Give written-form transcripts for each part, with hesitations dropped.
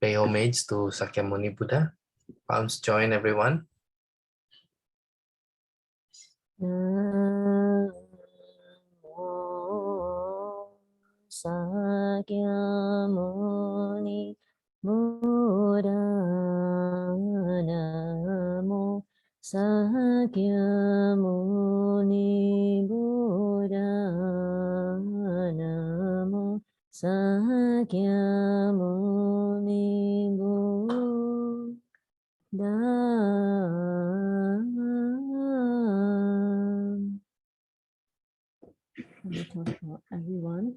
pay homage to Sakyamuni Buddha. Palms join, everyone. Namo Sakyamuni Buddha. Namo Sakyamuni Buddha. Namo Sakyamuni Buddha. For everyone.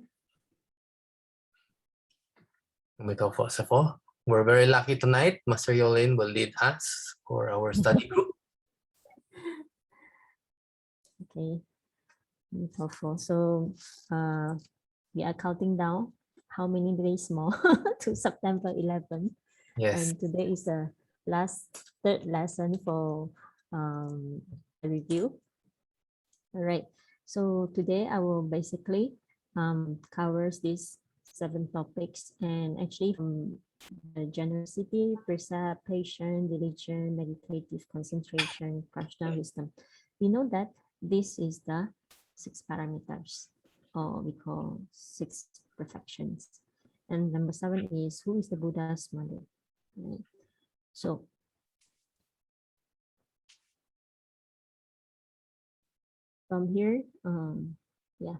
We're very lucky tonight. Master Yolin will lead us for our study group. Okay. So we are counting down how many days more to September 11. Yes. And today is the third lesson for the review. All right. So today I will basically covers these 7 topics, and actually from the generosity, precept, patience, diligence, meditative concentration, prajna, wisdom. We know that this is the 6 parameters, or we call 6 perfections. And number 7 is, who is the Buddha's mother? Right. So from here, yeah.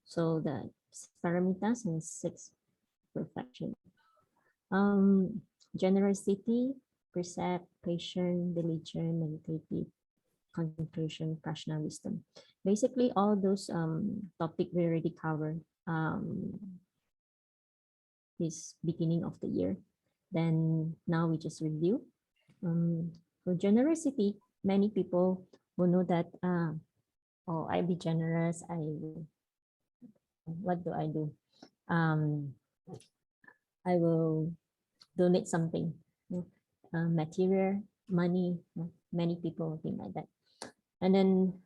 So the 6 paramitas and 6 perfection. Generosity, precept, patience, diligence, meditative, concentration, prajna, wisdom. Basically, all those topic we already covered this beginning of the year. Then now we just review. For generosity, many people will know that oh, I be generous. What do I do? I will donate something, material, money. Many people think like that. And then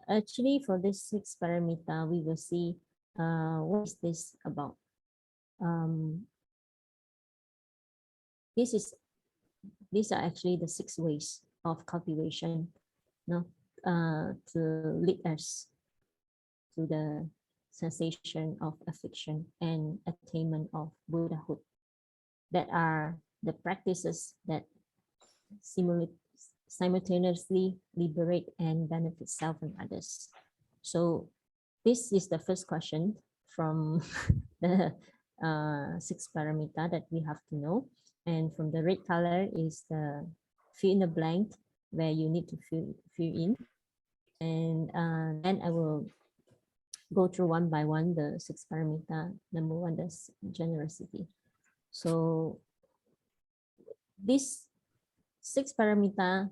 actually for this 6 paramita, we will see what is this about. These are actually the 6 ways of cultivation, to lead us to the sensation of affliction and attainment of Buddhahood. That are the practices that simultaneously liberate and benefit self and others. So this is the first question from the 6 paramita that we have to know. And from the red color is the fill in the blank where you need to fill in. And then I will go through one by one the 6 paramita. Number 1, is generosity. So these 6 paramita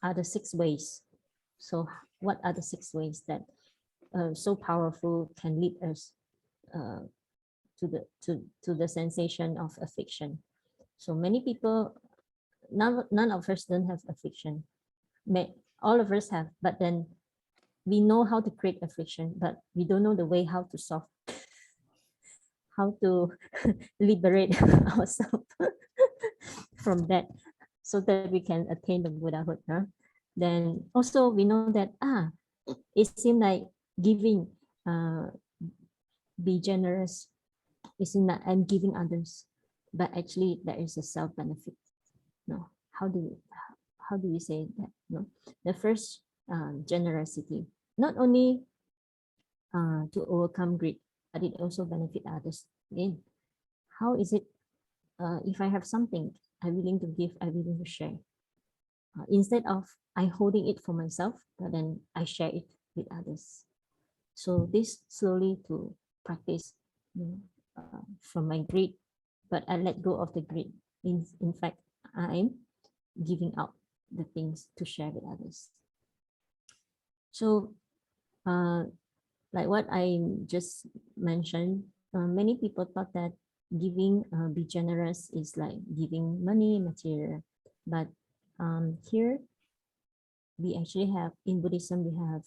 are the 6 ways. So what are the 6 ways that so powerful can lead us to the sensation of affliction? So many people, none of us don't have affliction. All of us have, but then we know how to create affliction, but we don't know the way how to solve, how to liberate ourselves from that, so that we can attain the Buddhahood. Then also we know that it seems like giving, be generous, is in that I'm giving others, but actually there is a self benefit. No, how do you say that? No, the first, generosity, not only to overcome greed, but it also benefit others. Again, how is it? If I have something, I'm willing to give, I'm willing to share. Instead of I holding it for myself, but then I share it with others. So this slowly to practice, from my greed, but I let go of the greed. In fact, I'm giving out the things to share with others. So like what I just mentioned, many people thought that giving, be generous is like giving money, material. But here we actually have, in Buddhism, we have,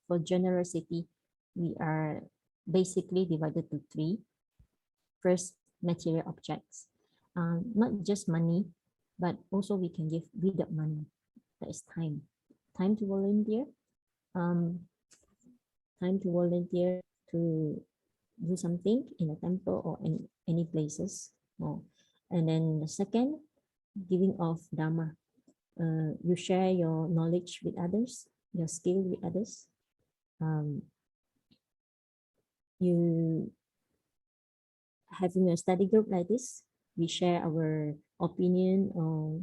for generosity, we are basically divided to 3. First, material objects. not just money, but also we can give without money. That is time. Time to volunteer. Time to volunteer to do something in a temple or in any places. Oh. And then the second, giving of Dharma. You share your knowledge with others, your skill with others. You having a study group like this, we share our opinion or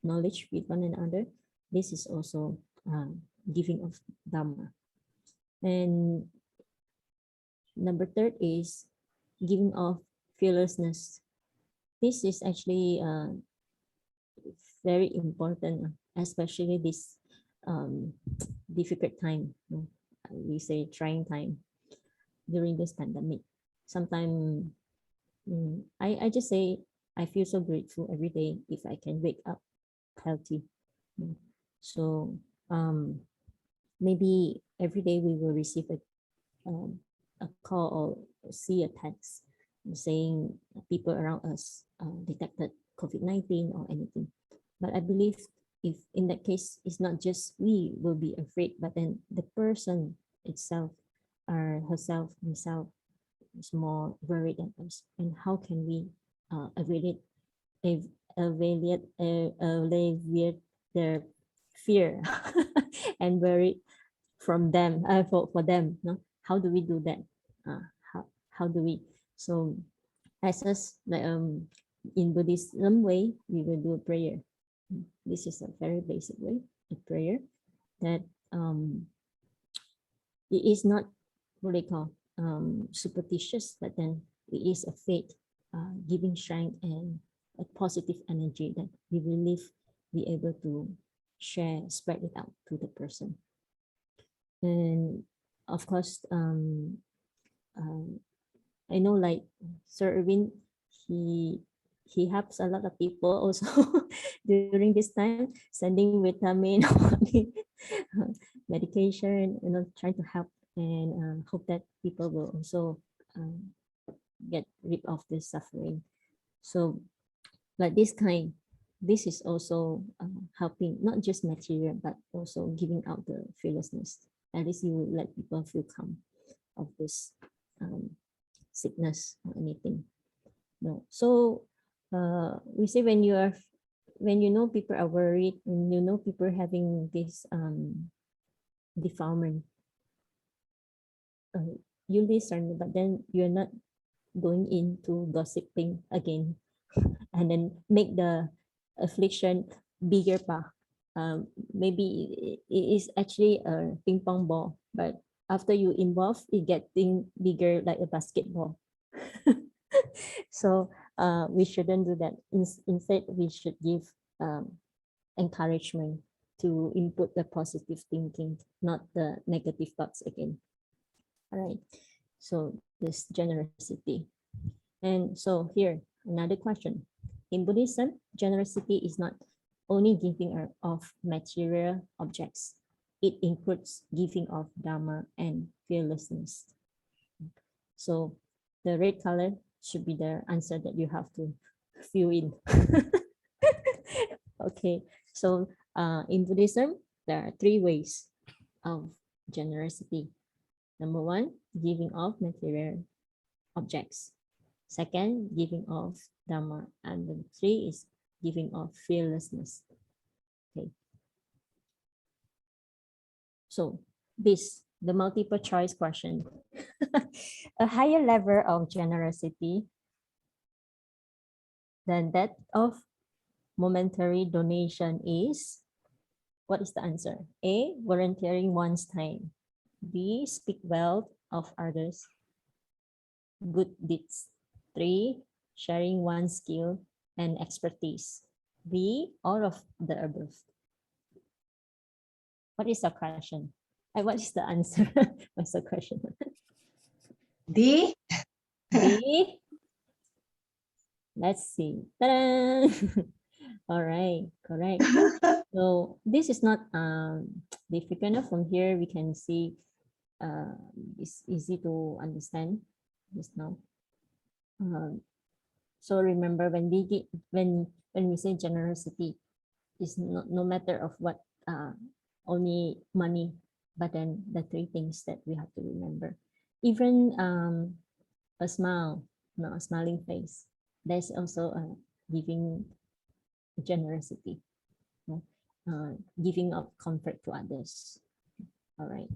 knowledge with one another. This is also giving of Dhamma. And number third is giving of fearlessness. This is actually very important, especially this difficult time. We say trying time during this pandemic. Sometimes I just say I feel so grateful every day if I can wake up healthy. So maybe every day we will receive a call or see a text saying people around us detected COVID-19 or anything. But I believe if in that case, it's not just we will be afraid, but then the person itself or herself, himself is more worried than us. And how can we alleviate their fear and worry from them for them? No? How do we do that? How do we? So as us like in Buddhism way, we will do a prayer. This is a very basic way, a prayer that it is not what they call superstitious, but then it is a faith, giving strength and a positive energy that we will be able to share, spread it out to the person. And of course, I know like Sir Irwin, he helps a lot of people also during this time, sending vitamin, medication, trying to help and hope that people will also get rid of this suffering. So like this is also helping, not just material, but also giving out the fearlessness. At least you will let people feel calm of this sickness or anything. No. So we say when you know people are worried, and you know people having this defilement, you listen, but then you're not going into gossiping again and then make the affliction bigger pa. Maybe it is actually a ping pong ball, but after you involve, it getting bigger like a basketball. So we shouldn't do that. Instead, we should give encouragement to input the positive thinking, not the negative thoughts again. All right. So this generosity. And so here, another question. In Buddhism, generosity is not only giving of material objects. It includes giving of Dharma and fearlessness. So the red color should be the answer that you have to fill in. Okay, so in Buddhism, there are 3 ways of generosity. Number 1, giving of material objects. Second, giving of Dharma. And then 3 is giving of fearlessness. Okay. So this, the multiple choice question. A higher level of generosity than that of momentary donation is, what is the answer? A, volunteering one's time. B, speak well of others. Good deeds. 3, sharing one's skill and expertise. B, all of the above. What is the question? What is the answer? What's the question? D. D. Let's see. Ta-da! All right, correct. So this is not difficult enough. From here, we can see it's easy to understand this now. So remember when we say generosity, is no matter of what, only money, but then the three things that we have to remember. Even a smile, no, a smiling face. There's also a giving generosity, no? Giving of comfort to others. All right.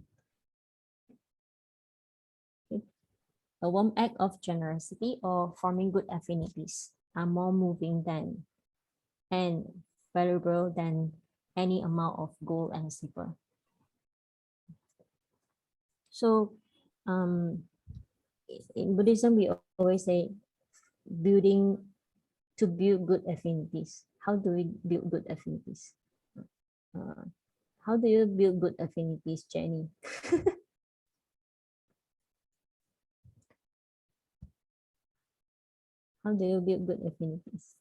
Okay. A warm act of generosity or forming good affinities are more moving than and valuable than any amount of gold and silver. So, in Buddhism, we always say building to build good affinities. How do we build good affinities? Uh, how do you build good affinities, Jenny? How do you build good affinities?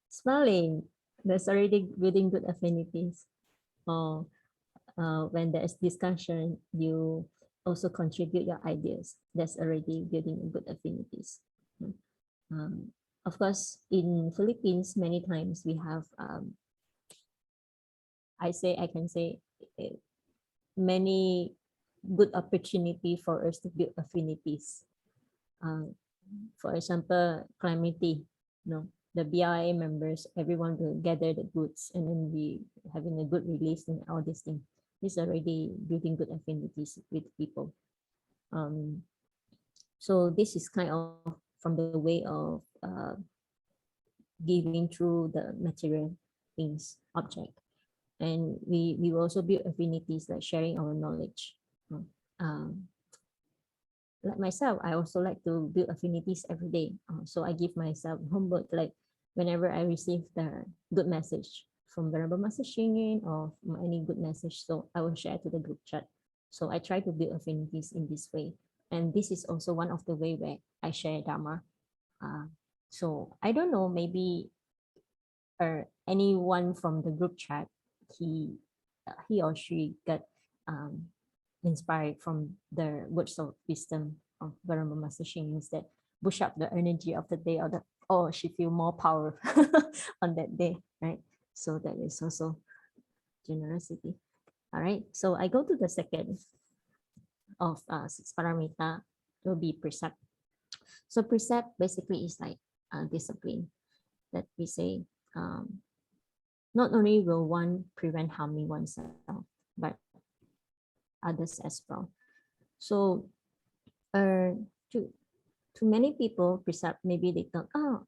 Smiling. That's already building good affinities. Or when there's discussion, you also contribute your ideas. That's already building good affinities. Um, of course, in Philippines, many times we have, I can say, many good opportunity for us to build affinities. For example, calamity, the BIA members, everyone will gather the goods and then we having a good release and all these things. This already building good affinities with people. So this is kind of from the way of giving through the material things, object. And we will also build affinities like sharing our knowledge. Um, like myself, I also like to build affinities every day. So I give myself homework like whenever I receive the good message from Venerable Master Xing Yun or any good message, so I will share to the group chat. So I try to build affinities in this way. And this is also one of the way where I share Dharma. So I don't know, maybe anyone from the group chat, he or she got inspired from the words of wisdom of Venerable Master Xing Yun that push up the energy of the day, or she feel more power on that day, right? So that is also generosity. All right, so I go to the second of six paramita, will be precept. So precept basically is like discipline that we say, not only will one prevent harming oneself, but others as well. So to many people, precept, maybe they thought, oh,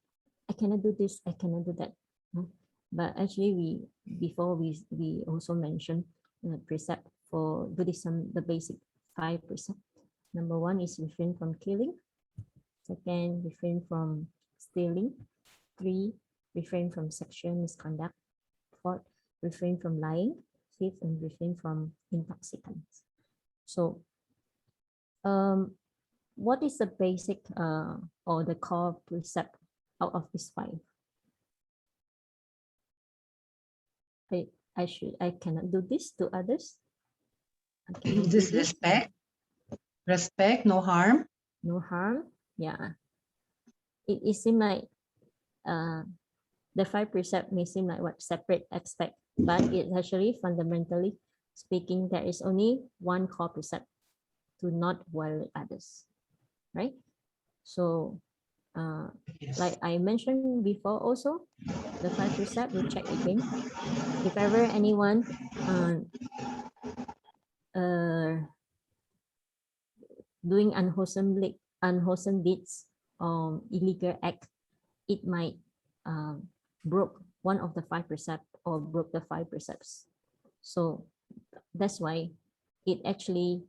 I cannot do this, I cannot do that. But actually, before we also mentioned precept for Buddhism, the basic 5 precept. Number 1 is refrain from killing. 2nd, refrain from stealing. 3, refrain from sexual misconduct. 4th, refrain from lying. 5th, and refrain from intoxicants. So, what is the basic or the core precept out of these 5? I cannot do this to others. Disrespect. Respect, no harm. No harm. Yeah. It seems like the 5 precept may seem like what separate aspect, but it actually fundamentally speaking, there is only one core precept: to not violate others, right? So Yes. like I mentioned before also, the 5 precept, we check again. If ever anyone doing unwholesome deeds or illegal act, it might broke one of the 5 precepts or broke the 5 precepts. So that's why it actually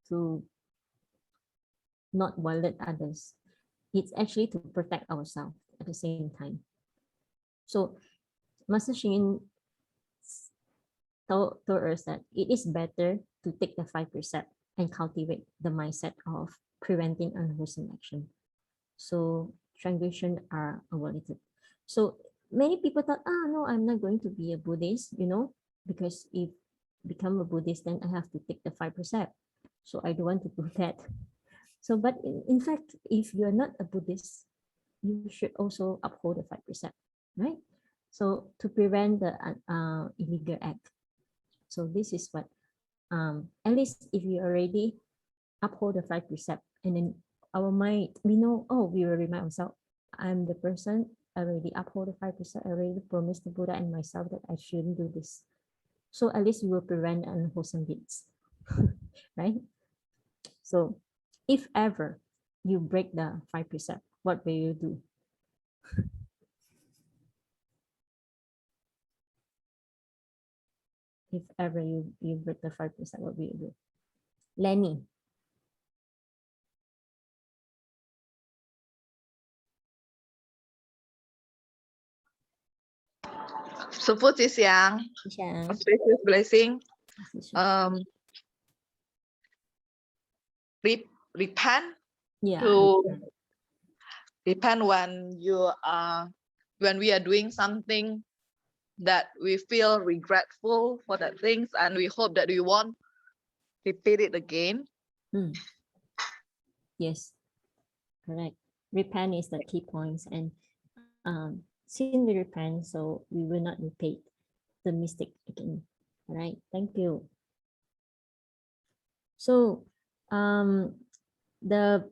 to not violate others. It's actually to protect ourselves at the same time. So Master Xing Yun told us that it is better to take the 5 precept and cultivate the mindset of preventing unwholesome action. So transgression are avoided. So many people thought, no, I'm not going to be a Buddhist, because if become a Buddhist, then I have to take the 5%. So I don't want to do that. So, but in fact, if you're not a Buddhist, you should also uphold the 5%, right? So to prevent the illegal act. So this is what, at least if you already uphold the 5%, and then our mind, we know, oh, we will remind ourselves, I'm the person, I already uphold the 5%, I already promised the Buddha and myself that I shouldn't do this. So at least you will prevent unwholesome deeds, right? So if ever you break the 5%, what will you do? If ever you break the 5%, what will you do? Lenny. Support is yang, Xiang. spacious blessing. Repent Yeah. to repent when when we are doing something that we feel regretful for that things, and we hope that we won't repeat it again. Yes, correct. Repent is the key points, and since we repent, so we will not repeat the mistake again. All right, thank you. So the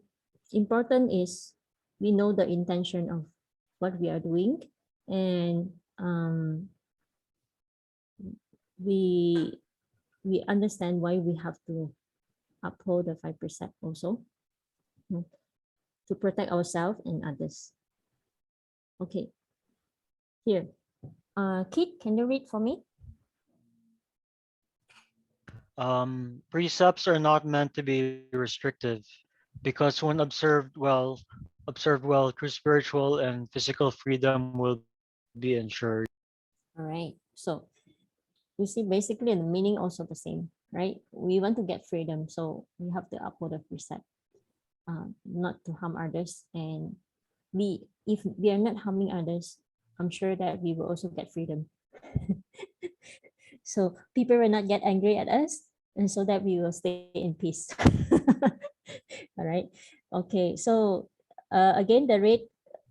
important is we know the intention of what we are doing, and we understand why we have to uphold the 5% also, to protect ourselves and others. Okay, here, Kit, can you read for me? Precepts are not meant to be restrictive, because when observed well, true spiritual and physical freedom will be ensured. All right, so you see, basically the meaning also the same, right? We want to get freedom, so we have to uphold the precept, not to harm others, and if we are not harming others, I'm sure that we will also get freedom. So people will not get angry at us, and so that we will stay in peace. All right. Okay. So again, the rate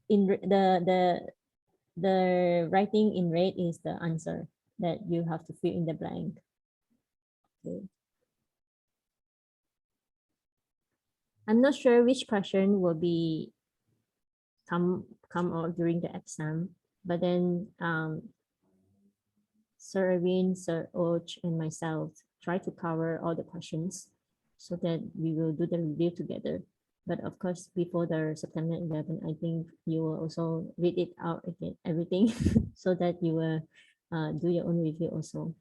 in the writing in red is the answer that you have to fill in the blank. Okay. I'm not sure which question will be come out during the exam, but then Sir Irene, Sir Och, and myself try to cover all the questions so that we will do the review together. But of course, before the September 11, I think you will also read it out again, everything, so that you will do your own review also.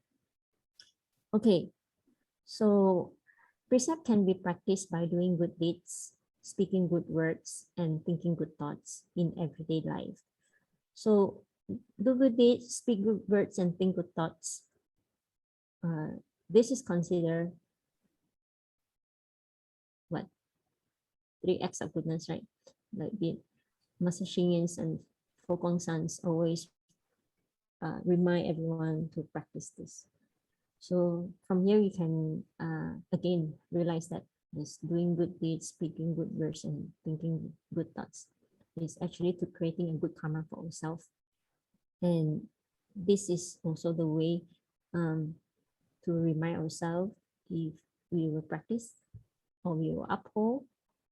Okay, so precept can be practiced by doing good deeds, speaking good words, and thinking good thoughts in everyday life. So do good deeds, speak good words, and think good thoughts. This is considered what? 3 acts of goodness, right? Like the Master Xing Yin's and Fo Guangsan's always remind everyone to practice this. So from here, we can again realize that this doing good deeds, speaking good words, and thinking good thoughts is actually to creating a good karma for ourselves. And this is also the way to remind ourselves, if we will practice or we will uphold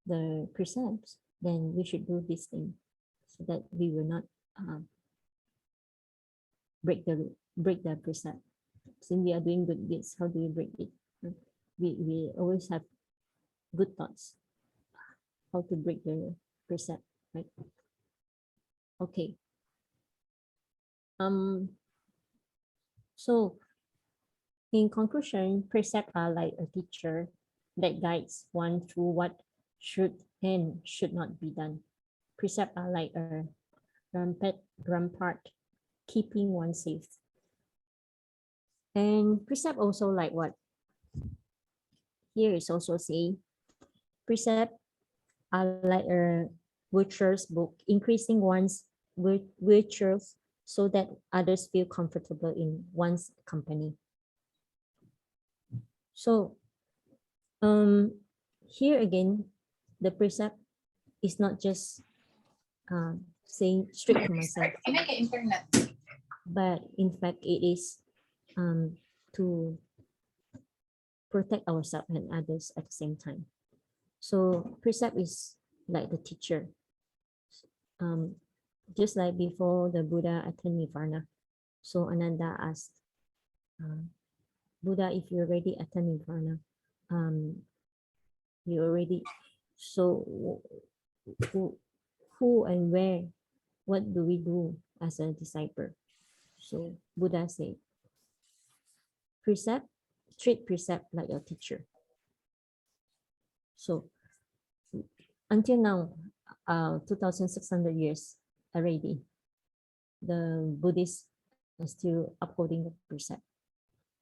the precepts, then we should do this thing so that we will not break the precept. Since we are doing good deeds, how do we break it? We always have good thoughts, how to break the precept, right? Okay. So in conclusion, precepts are like a teacher that guides one through what should and should not be done. Precepts are like a rampart keeping one safe. And precept also like what? Here is also saying, precept are like a virtuous book, increasing one's virtues so that others feel comfortable in one's company. So here again, the precept is not just saying strict to myself, but in fact it is to protect ourselves and others at the same time. So precept is like the teacher. Just like before the Buddha attained Nirvana. So Ananda asked, Buddha, if you already attained Nirvana, you already, so who and where, what do we do as a disciple? So Buddha said, precept, treat precept like your teacher. So until now, 2,600 years already, the Buddhists are still upholding the precept,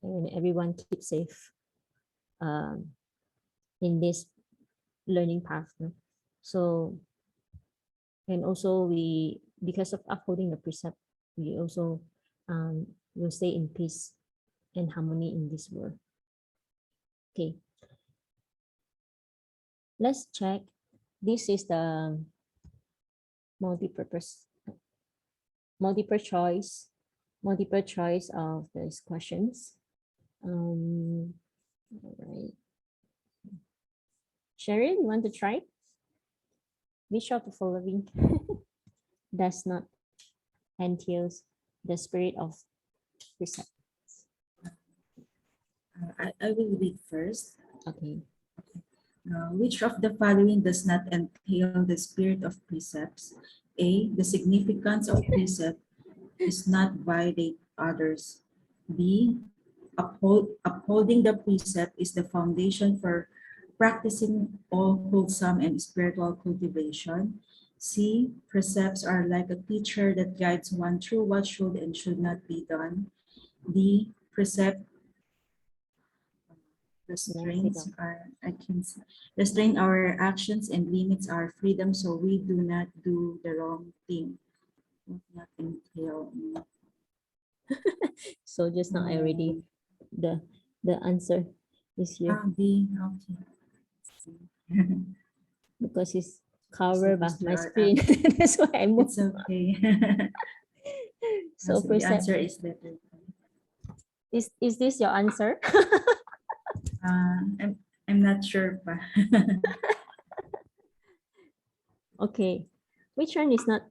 and everyone keeps safe in this learning path. No? So, and also we, because of upholding the precept, we also will stay in peace and harmony in this world. Okay, let's check. This is the multiple choice of these questions. All right. Cheryl, you want to try? Which of the following does not entails the spirit of precept? I will read first. Okay. Which of the following does not entail the spirit of precepts? A, the significance of precept is not violate others. B, upholding the precept is the foundation for practicing all wholesome and spiritual cultivation. C, precepts are like a teacher that guides one through what should and should not be done. D, precept restrain our actions and limits our freedom so we do not do the wrong thing. Not entail. So just now I already the answer is here B, okay. because it's covered by Mr. my R, screen. That's why I moved. It's okay. So the precept, answer is letter. is this your answer? I'm not sure pa. Okay, which one is not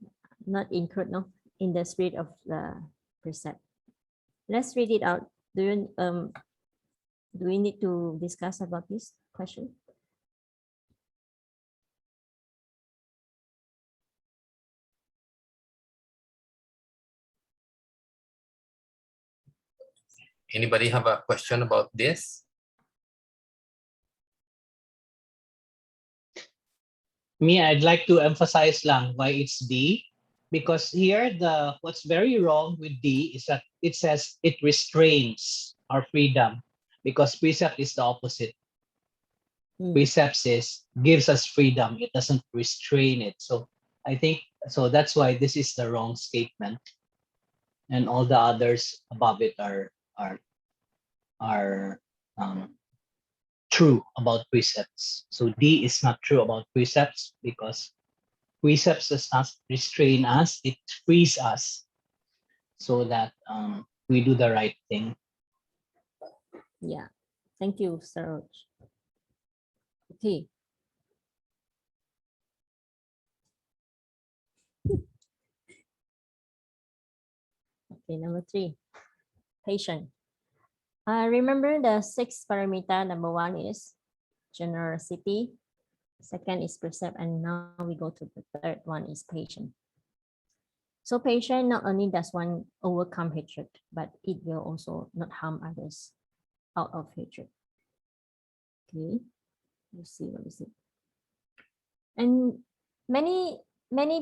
incurred, no, in the spirit of the precept? Let's read it out. Do we need to discuss about this question? Anybody have a question about this? Me, I'd like to emphasize lang why it's D, because here what's very wrong with D is that it says it restrains our freedom, because precept is the opposite. Precept gives us freedom, it doesn't restrain it. So I think so that's why this is the wrong statement, and all the others above it are true about precepts. So D is not true about precepts because precepts does not restrain us, it frees us so that we do the right thing. Yeah, thank you, Saroj. Okay. Okay, number 3, patient. Remember the 6 paramita. Number 1 is generosity. Second is precept, and now we go to the third one is patient. So patient, not only does one overcome hatred, but it will also not harm others out of hatred. Okay, let's see what is it. And many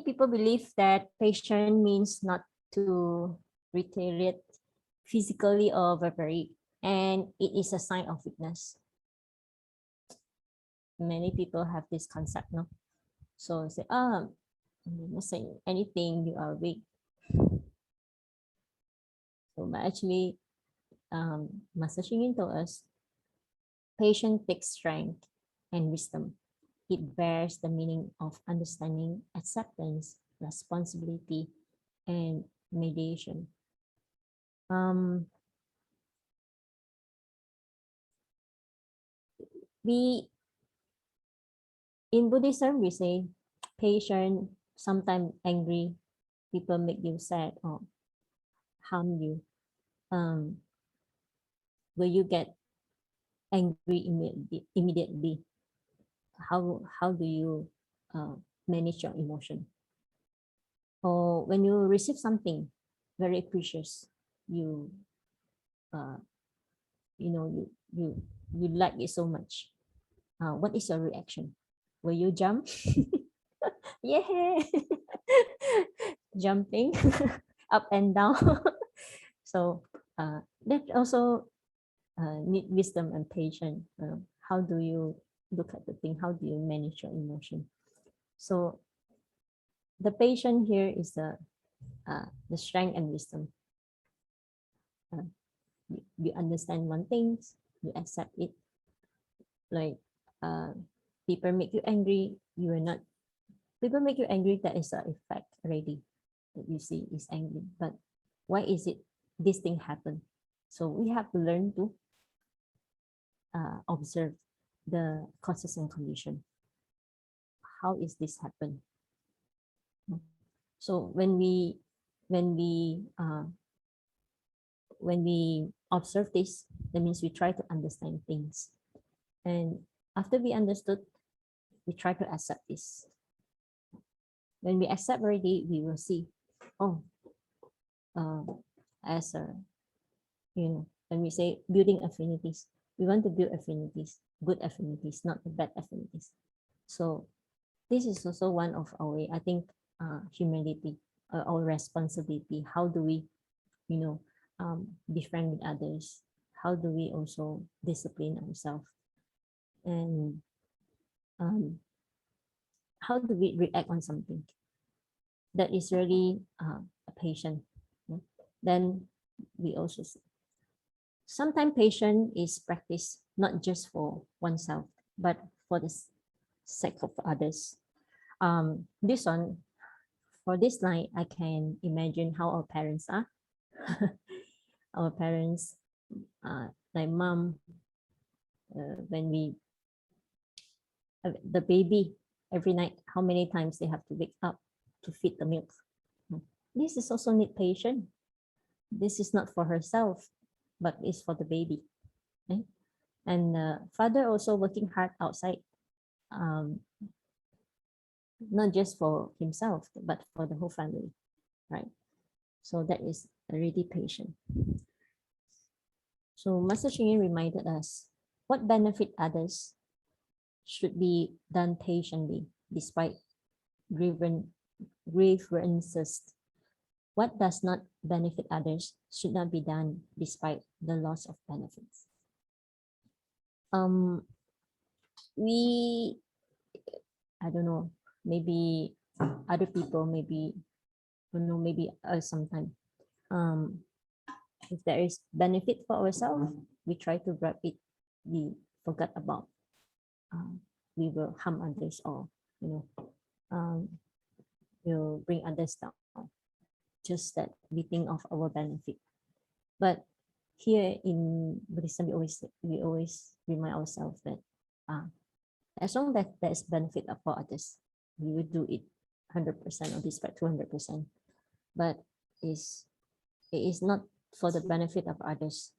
people believe that patient means not to retaliate physically or verbally, and it is a sign of weakness. Many people have this concept, no? So say, you're not saying anything, you are weak. So but actually, Master Shingen told us Patience takes strength and wisdom. It bears the meaning of understanding, acceptance, responsibility, and mediation. We in Buddhism we say patient, sometimes angry, people make you sad or harm you. Will you get angry immediately? How do you manage your emotion? Or when you receive something very precious, you you like it so much. What is your reaction? Will you jump? Yeah, jumping up and down. So that also need wisdom and patience. How do you look at the thing? How do you manage your emotion? So the patience here is the strength and wisdom. You understand one thing, you accept it. Like people make you angry, you are not. People make you angry. That is an effect already that you see is angry. But why is it this thing happen? So we have to learn to observe the causes and condition. How is this happen? So when we observe this, that means we try to understand things, and after we understood, we try to accept this. When we accept already, we will see, oh, as a, when we say building affinities, we want to build affinities, good affinities, not the bad affinities. So this is also one of our way, I think, humility, our responsibility. How do we, be friend with others? How do we also discipline ourselves? And how do we react on something that is really a patient? Then we also sometimes patience is practiced not just for oneself, but for the sake of others. This one, for this line, I can imagine how our parents are. Our parents, like mom, when we, the baby, every night, how many times they have to wake up to feed the milk. This is also need patience. This is not for herself, but it's for the baby. Okay? And father also working hard outside, not just for himself, but for the whole family, right? So that is already patient. So Master Ching Yen reminded us what benefit others should be done patiently despite grievances. What does not benefit others should not be done despite the loss of benefits. I don't know, maybe other people, maybe, maybe us sometimes. If there is benefit for ourselves, we try to grab it. We forget about we will harm others, or will bring others down. Just that we think of our benefit. But here in Buddhism, we always remind ourselves that as long as there is benefit for others, we will do it 100% or despite 200%. But it is not for the benefit of others,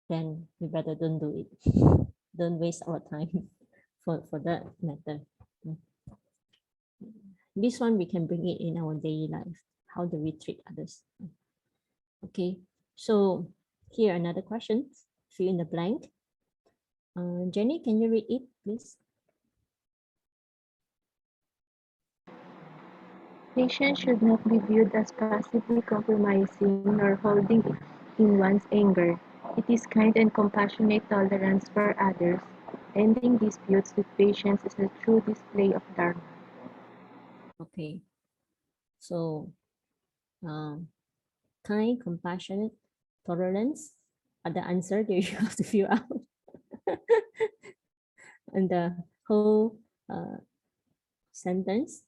then we better don't do it. Don't waste our time for that matter. This one we can bring it in our daily life. How do we treat others? Okay, so here another question. Fill in the blank. Jenny, can you read it, please? Patience should not be viewed as passively compromising nor holding in one's anger. It is kind and compassionate tolerance for others. Ending disputes with patience is a true display of Dharma. Okay, so kind, compassionate, tolerance are the answer that you have to fill out. and the whole sentence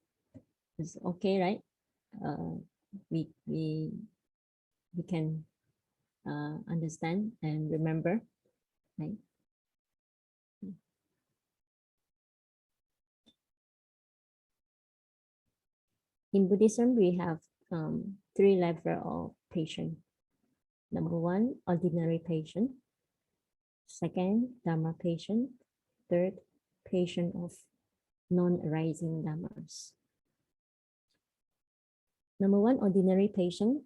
is okay, right? We can understand and remember, right? In Buddhism, we have 3 levels of patient. Number 1, ordinary patient. Second, Dharma patient. Third, patient of non-arising Dhammas. Number 1, ordinary patient.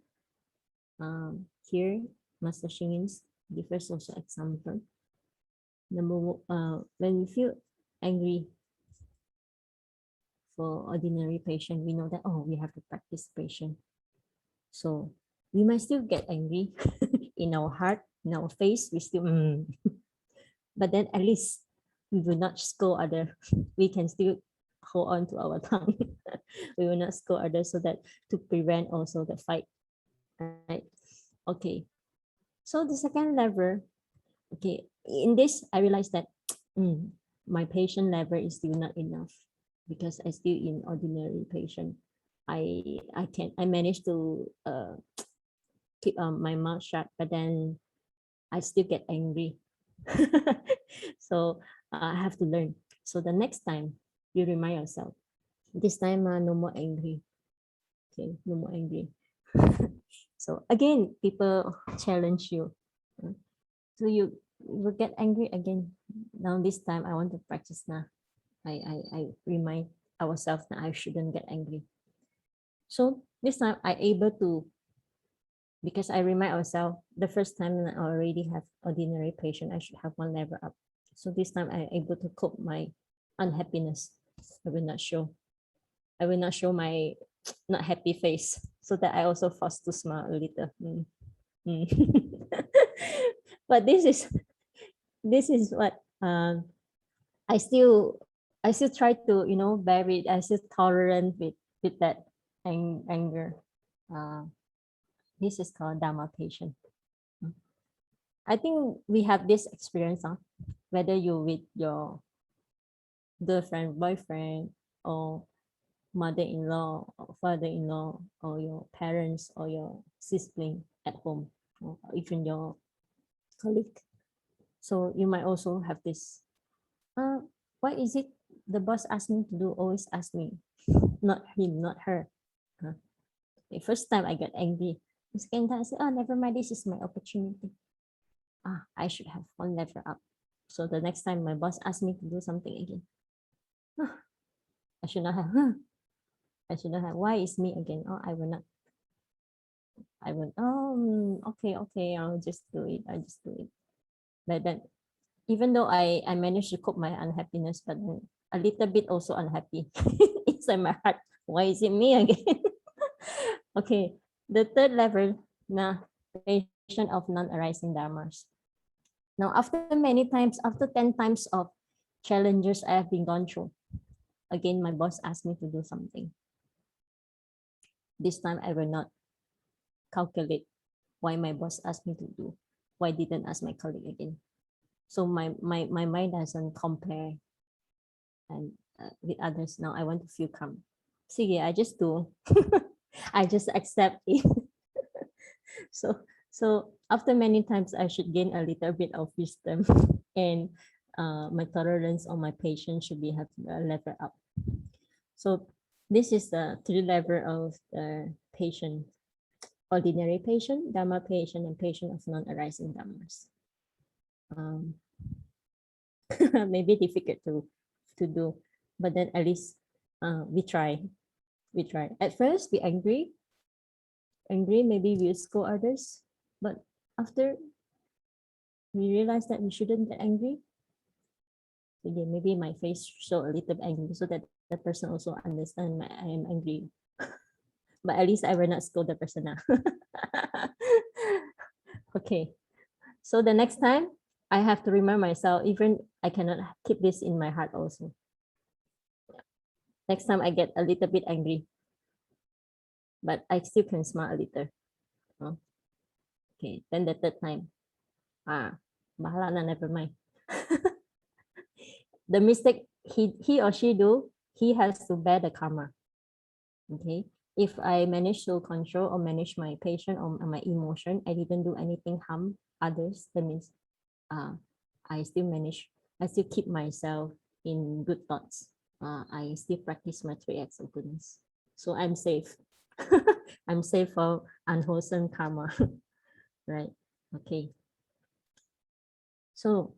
Here, Master Shingen gives also example. When we feel angry for ordinary patient, we know that, oh, we have to practice patience. So we might still get angry in our heart, in our face, we still, but then at least we will not scold others. We can still hold on to our tongue. We will not scold others so that to prevent also the fight, right? Okay. So the second level, okay, in this, I realized that my patient level is still not enough because I still in ordinary patient. I managed to keep my mouth shut, but then I still get angry. So I have to learn. So the next time you remind yourself, this time no more angry. Okay, no more angry. So again, people challenge you. So you will get angry again. Now this time I want to practice now. I remind ourselves that I shouldn't get angry. So this time I able to, because I remind ourselves the first time I already have ordinary patient, I should have 1 level up. So this time I'm able to cope my unhappiness. I will not show my not happy face, so that I also forced to smile a little. But this is what I still try to bear it. I still tolerant with that anger. This is called Dharma patient. I think we have this experience, whether you with your girlfriend, boyfriend, or mother-in-law, or father-in-law, or your parents, or your sibling at home, or even your colleague. So you might also have this. Why is it the boss asked me to do? Always ask me, not him, not her. The first time I got angry. The second time I said, oh, never mind. This is my opportunity. I should have 1 level up. So the next time my boss asks me to do something again, I should not have. I should not have. Why is me again? Oh, I will not. I will. Oh, okay. I'll just do it. I just do it. But then, even though I managed to cope my unhappiness, but then a little bit also unhappy inside my heart. Why is it me again? Okay. The third level, patient of non-arising dharmas. Now, after many times, after 10 times of challenges I have been gone through, again, my boss asked me to do something. This time I will not calculate why my boss asked me to do. Why didn't ask my colleague again? So my mind doesn't compare and with others. Now I want to feel calm. So yeah, I just do. I just accept it. So after many times, I should gain a little bit of wisdom, and my tolerance or my patience should be have a level up. So this is the 3 level of the patient: ordinary patient, Dharma patient, and patient of non-arising Dhammas. Maybe difficult to do, but then at least we try. At first, we angry, maybe we scold others, but after we realize that we shouldn't get angry, again, maybe my face show a little angry so that the person also understand I am angry. But at least I will not scold the person now. Okay, so the next time I have to remind myself, even I cannot keep this in my heart also. Next time I get a little bit angry, but I still can smile a little. Okay, then the third time, bahala na, never mind. the mistake he or she do, he has to bear the karma. Okay. If I manage to control or manage my patient or my emotion, I didn't do anything harm others. That means I still keep myself in good thoughts. I still practice my 3 acts of goodness. So I'm safe. I'm safe for unwholesome karma. Right. Okay. So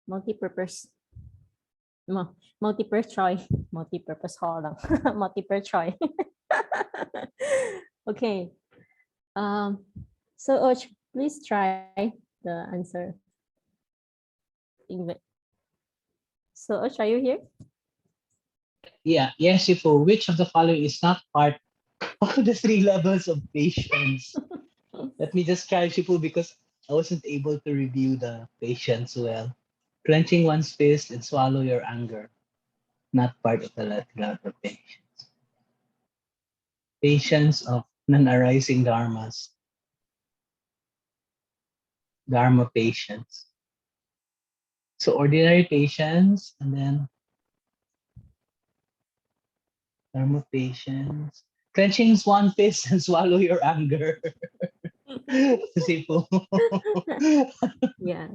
multi-purpose. Multiple choice. Multi-purpose hall lang. Multiple choice. Okay. So Och, please try the answer. So Och, are you here? Yeah, yes, Shifu. Which of the following is not part of the 3 levels of patience? Let me just try, Shifu, because I wasn't able to review the patience well. Clenching one's fist and swallow your anger. Not part of the level of patience. Patience of non-arising dharmas. Dharma patience. So ordinary patience and then dharma patience. Clenching one fist and swallow your anger. Sipo. Yeah.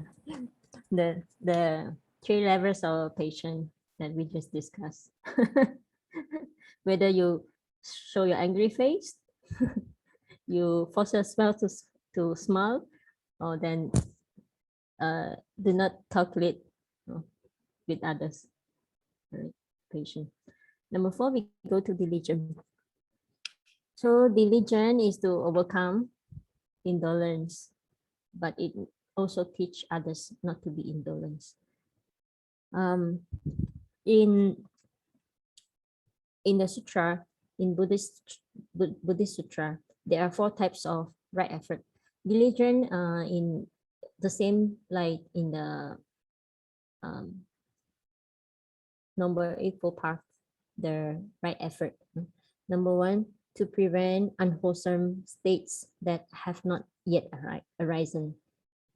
The 3 levels of patience that we just discussed. Whether you show your angry face, you force yourself to smile, or then do not calculate with others. Right? Patient. Number 4, we go to diligence. So diligence is to overcome indolence, but it also teach others not to be indolent. In the sutra, in Buddhist sutra, there are 4 types of right effort. Diligence in the same like in the Noble Eightfold Path, the right effort. Number 1, to prevent unwholesome states that have not yet arisen.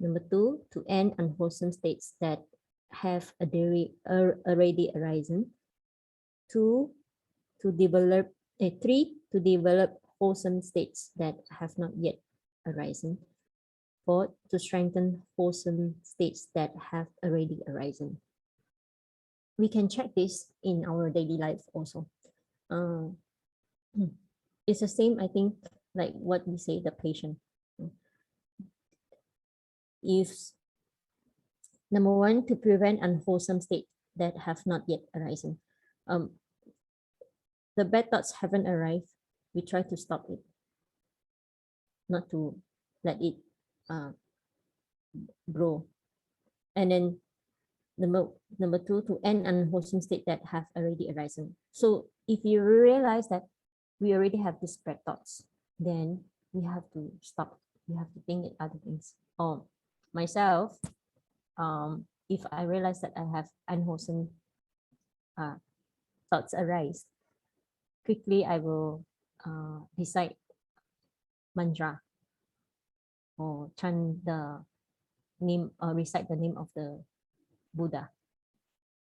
Number 2, to end unwholesome states that have already arisen. 2, to develop 3, to develop wholesome states that have not yet arisen. 4, to strengthen wholesome states that have already arisen. We can check this in our daily life also. It's the same, I think, like what we say, the patient. If number 1, to prevent unwholesome state that have not yet arisen. The bad thoughts haven't arrived. We try to stop it, not to let it grow. And then number 2, to end unwholesome state that have already arisen. So if you realize that we already have these bad thoughts, then we have to stop. We have to think of other things. Or myself, if I realize that I have unwholesome thoughts arise, quickly I will recite mantra or chant the name or recite the name of the Buddha.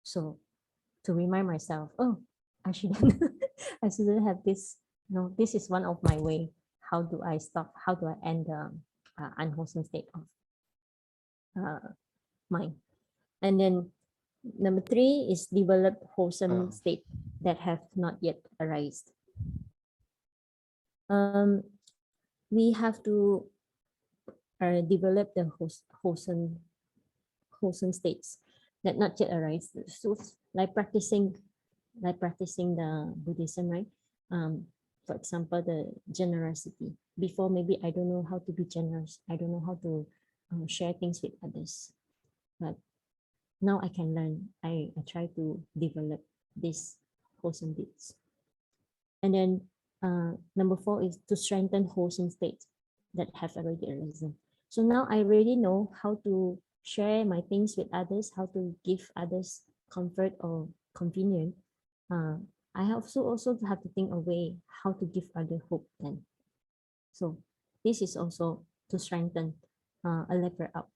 So to remind myself, oh, I shouldn't have this. No, this is one of my way. How do I stop? How do I end the unwholesome state of mind? And then number 3 is develop wholesome state that have not yet arisen. We have to develop the wholesome states that not yet arise. So like practicing the Buddhism, right? For example, the generosity. Before, maybe I don't know how to be generous. I don't know how to share things with others. But now I can learn. I try to develop these wholesome deeds. And then number 4 is to strengthen wholesome states that have already arisen. So now I already know how to share my things with others, how to give others comfort or convenience. I also have to think a way how to give other hope then. So this is also to strengthen a level up.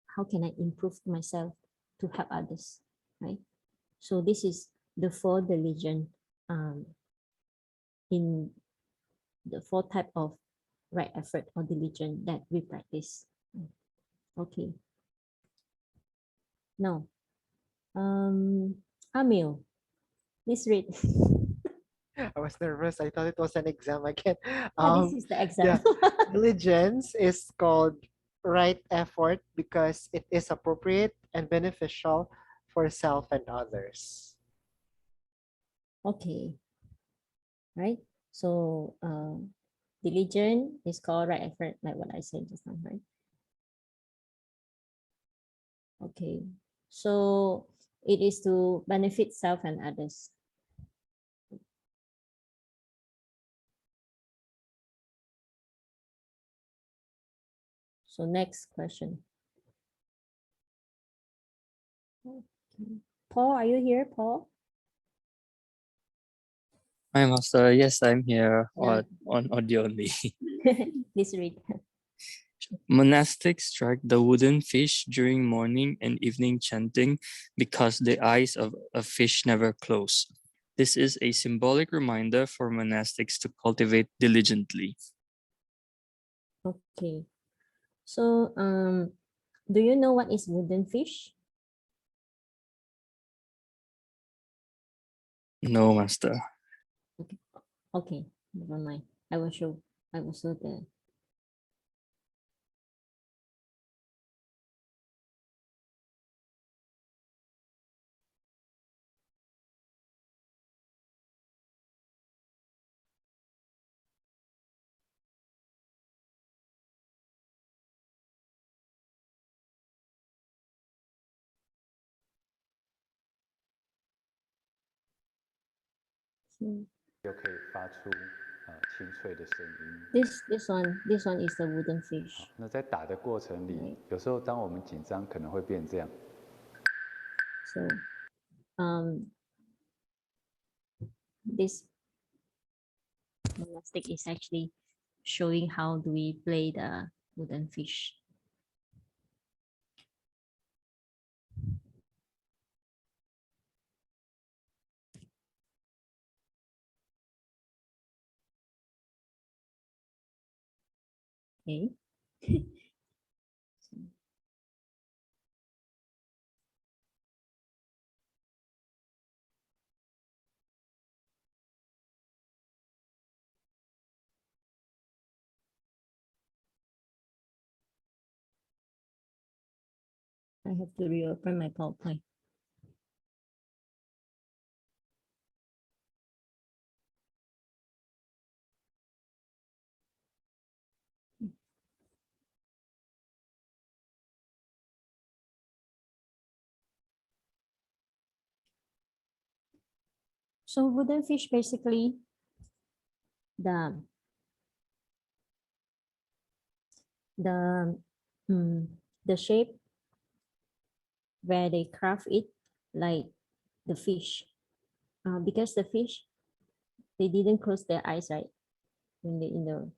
How can I improve myself to help others? right? So this is the 4 diligent in the 4 type of right effort or diligent that we practice. Okay. Now, Amil, please read. I was nervous. I thought it was an exam again. This is the exam. yeah. Diligence is called right effort because it is appropriate and beneficial for self and others. Okay. Right. So diligent is called right effort, like what I said just now, right? Okay. So it is to benefit self and others. So next question. Okay. Paul, are you here, Paul? Hi, Master. Yes, I'm here Yeah. on audio only. Please read. Monastics strike the wooden fish during morning and evening chanting because the eyes of a fish never close. This is a symbolic reminder for monastics to cultivate diligently. Okay. So do you know what is wooden fish? No, Master. Okay, never mind. I will show the this one is the wooden fish. 那在打的过程里 Right. 有时候当我们紧张可能会变这样。 So this monastic is actually showing how do we play the wooden fish. Okay. I have to reopen my PowerPoint. So wooden fish basically the shape where they craft it like the fish, because the fish they didn't close their eyes, right, when they in the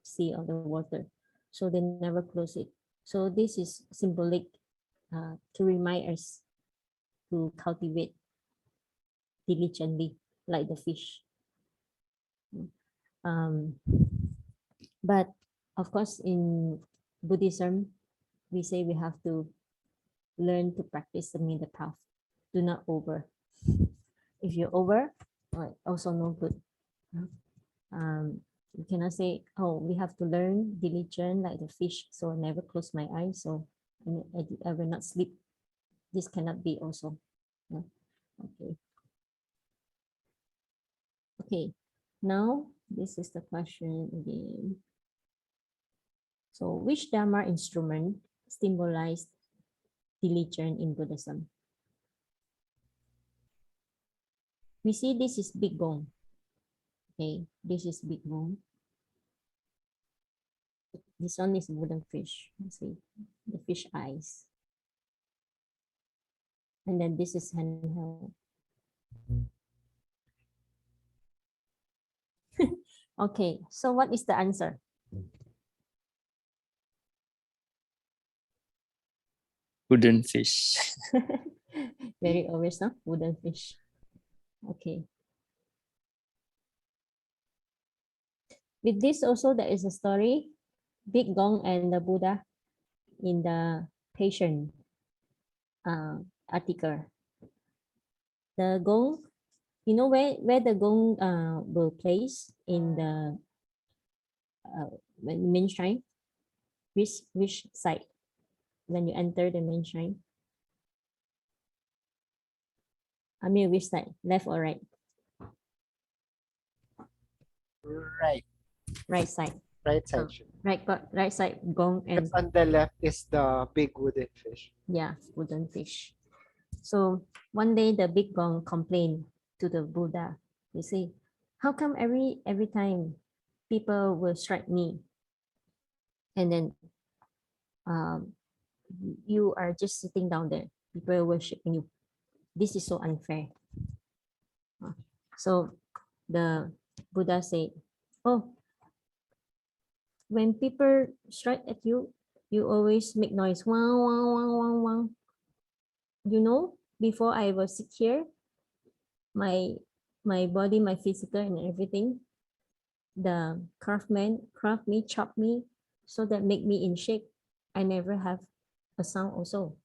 sea or the water, so they never close it. So this is symbolic to remind us to cultivate diligently like the fish. But of course in Buddhism we say we have to learn to practice the middle path. Do not over. If you over, also no good. You cannot say, oh, we have to learn diligent like the fish, so I never close my eyes, so I will not sleep. This cannot be also. Okay. Okay. Now this is the question again. So which Dharma instrument symbolized diligence in Buddhism? We see this is big bone. Okay, this is big bone. This one is wooden fish. Let's see, the fish eyes. And then this is handheld. Okay, so what is the answer? Wooden fish. Very obvious, no? Wooden fish. Okay. With this also, there is a story, Big Gong and the Buddha in the patient article. The gong, you know where the gong will place in the main shrine? Which side when you enter the main shrine? I mean, which side, left or right? Right, Right side. right side. Right side gong, and Because on the left is the big wooden fish. yeah, wooden fish. So one day the big gong complained to the Buddha. You see, how come every time people will strike me, and then you are just sitting down there, people are worshiping you. This is so unfair. So the Buddha said, oh, when people strike at you, you always make noise. Wang, wang, wang, wang, wang. You know, before I was sit here, my body, my physical and everything, the craftsman craft me, chop me, so that make me in shape. I never have a sound also.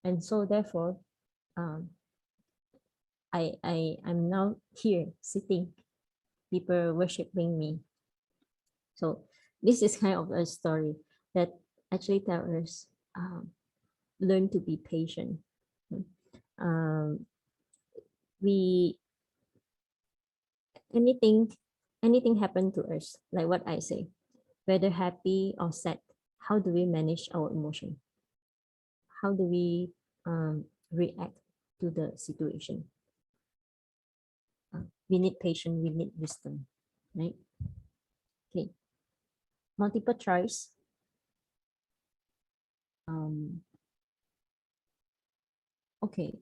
And so therefore, I'm now here sitting, people worshiping me. So this is kind of a story that actually tells us learn to be patient. We anything happen to us, like what I say, whether happy or sad, how do we manage our emotion? How do we react to the situation? We need patience, we need wisdom, right? Okay. Multiple choice. Okay.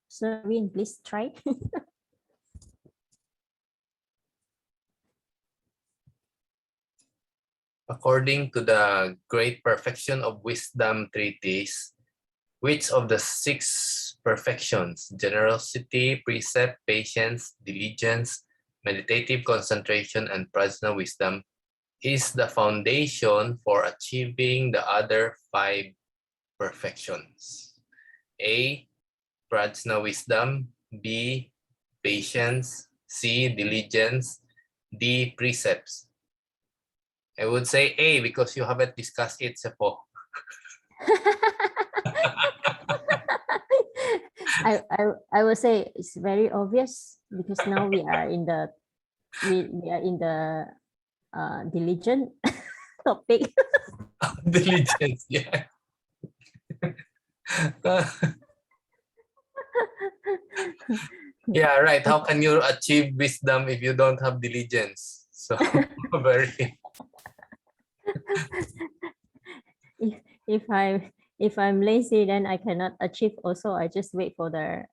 Serene, please try. According to the Great Perfection of Wisdom treatise, which of the 6 perfections, generosity, precept, patience, diligence, meditative concentration, and prajna wisdom, is the foundation for achieving the other 5 perfections? A, prajna wisdom, B, patience, C, diligence, D, precepts. I would say A because you haven't discussed it, Sepo. I would say it's very obvious because now we are in the diligent topic. Diligence, yeah. Yeah, right. How can you achieve wisdom if you don't have diligence? So very. If I'm lazy, then I cannot achieve. Also, I just wait for the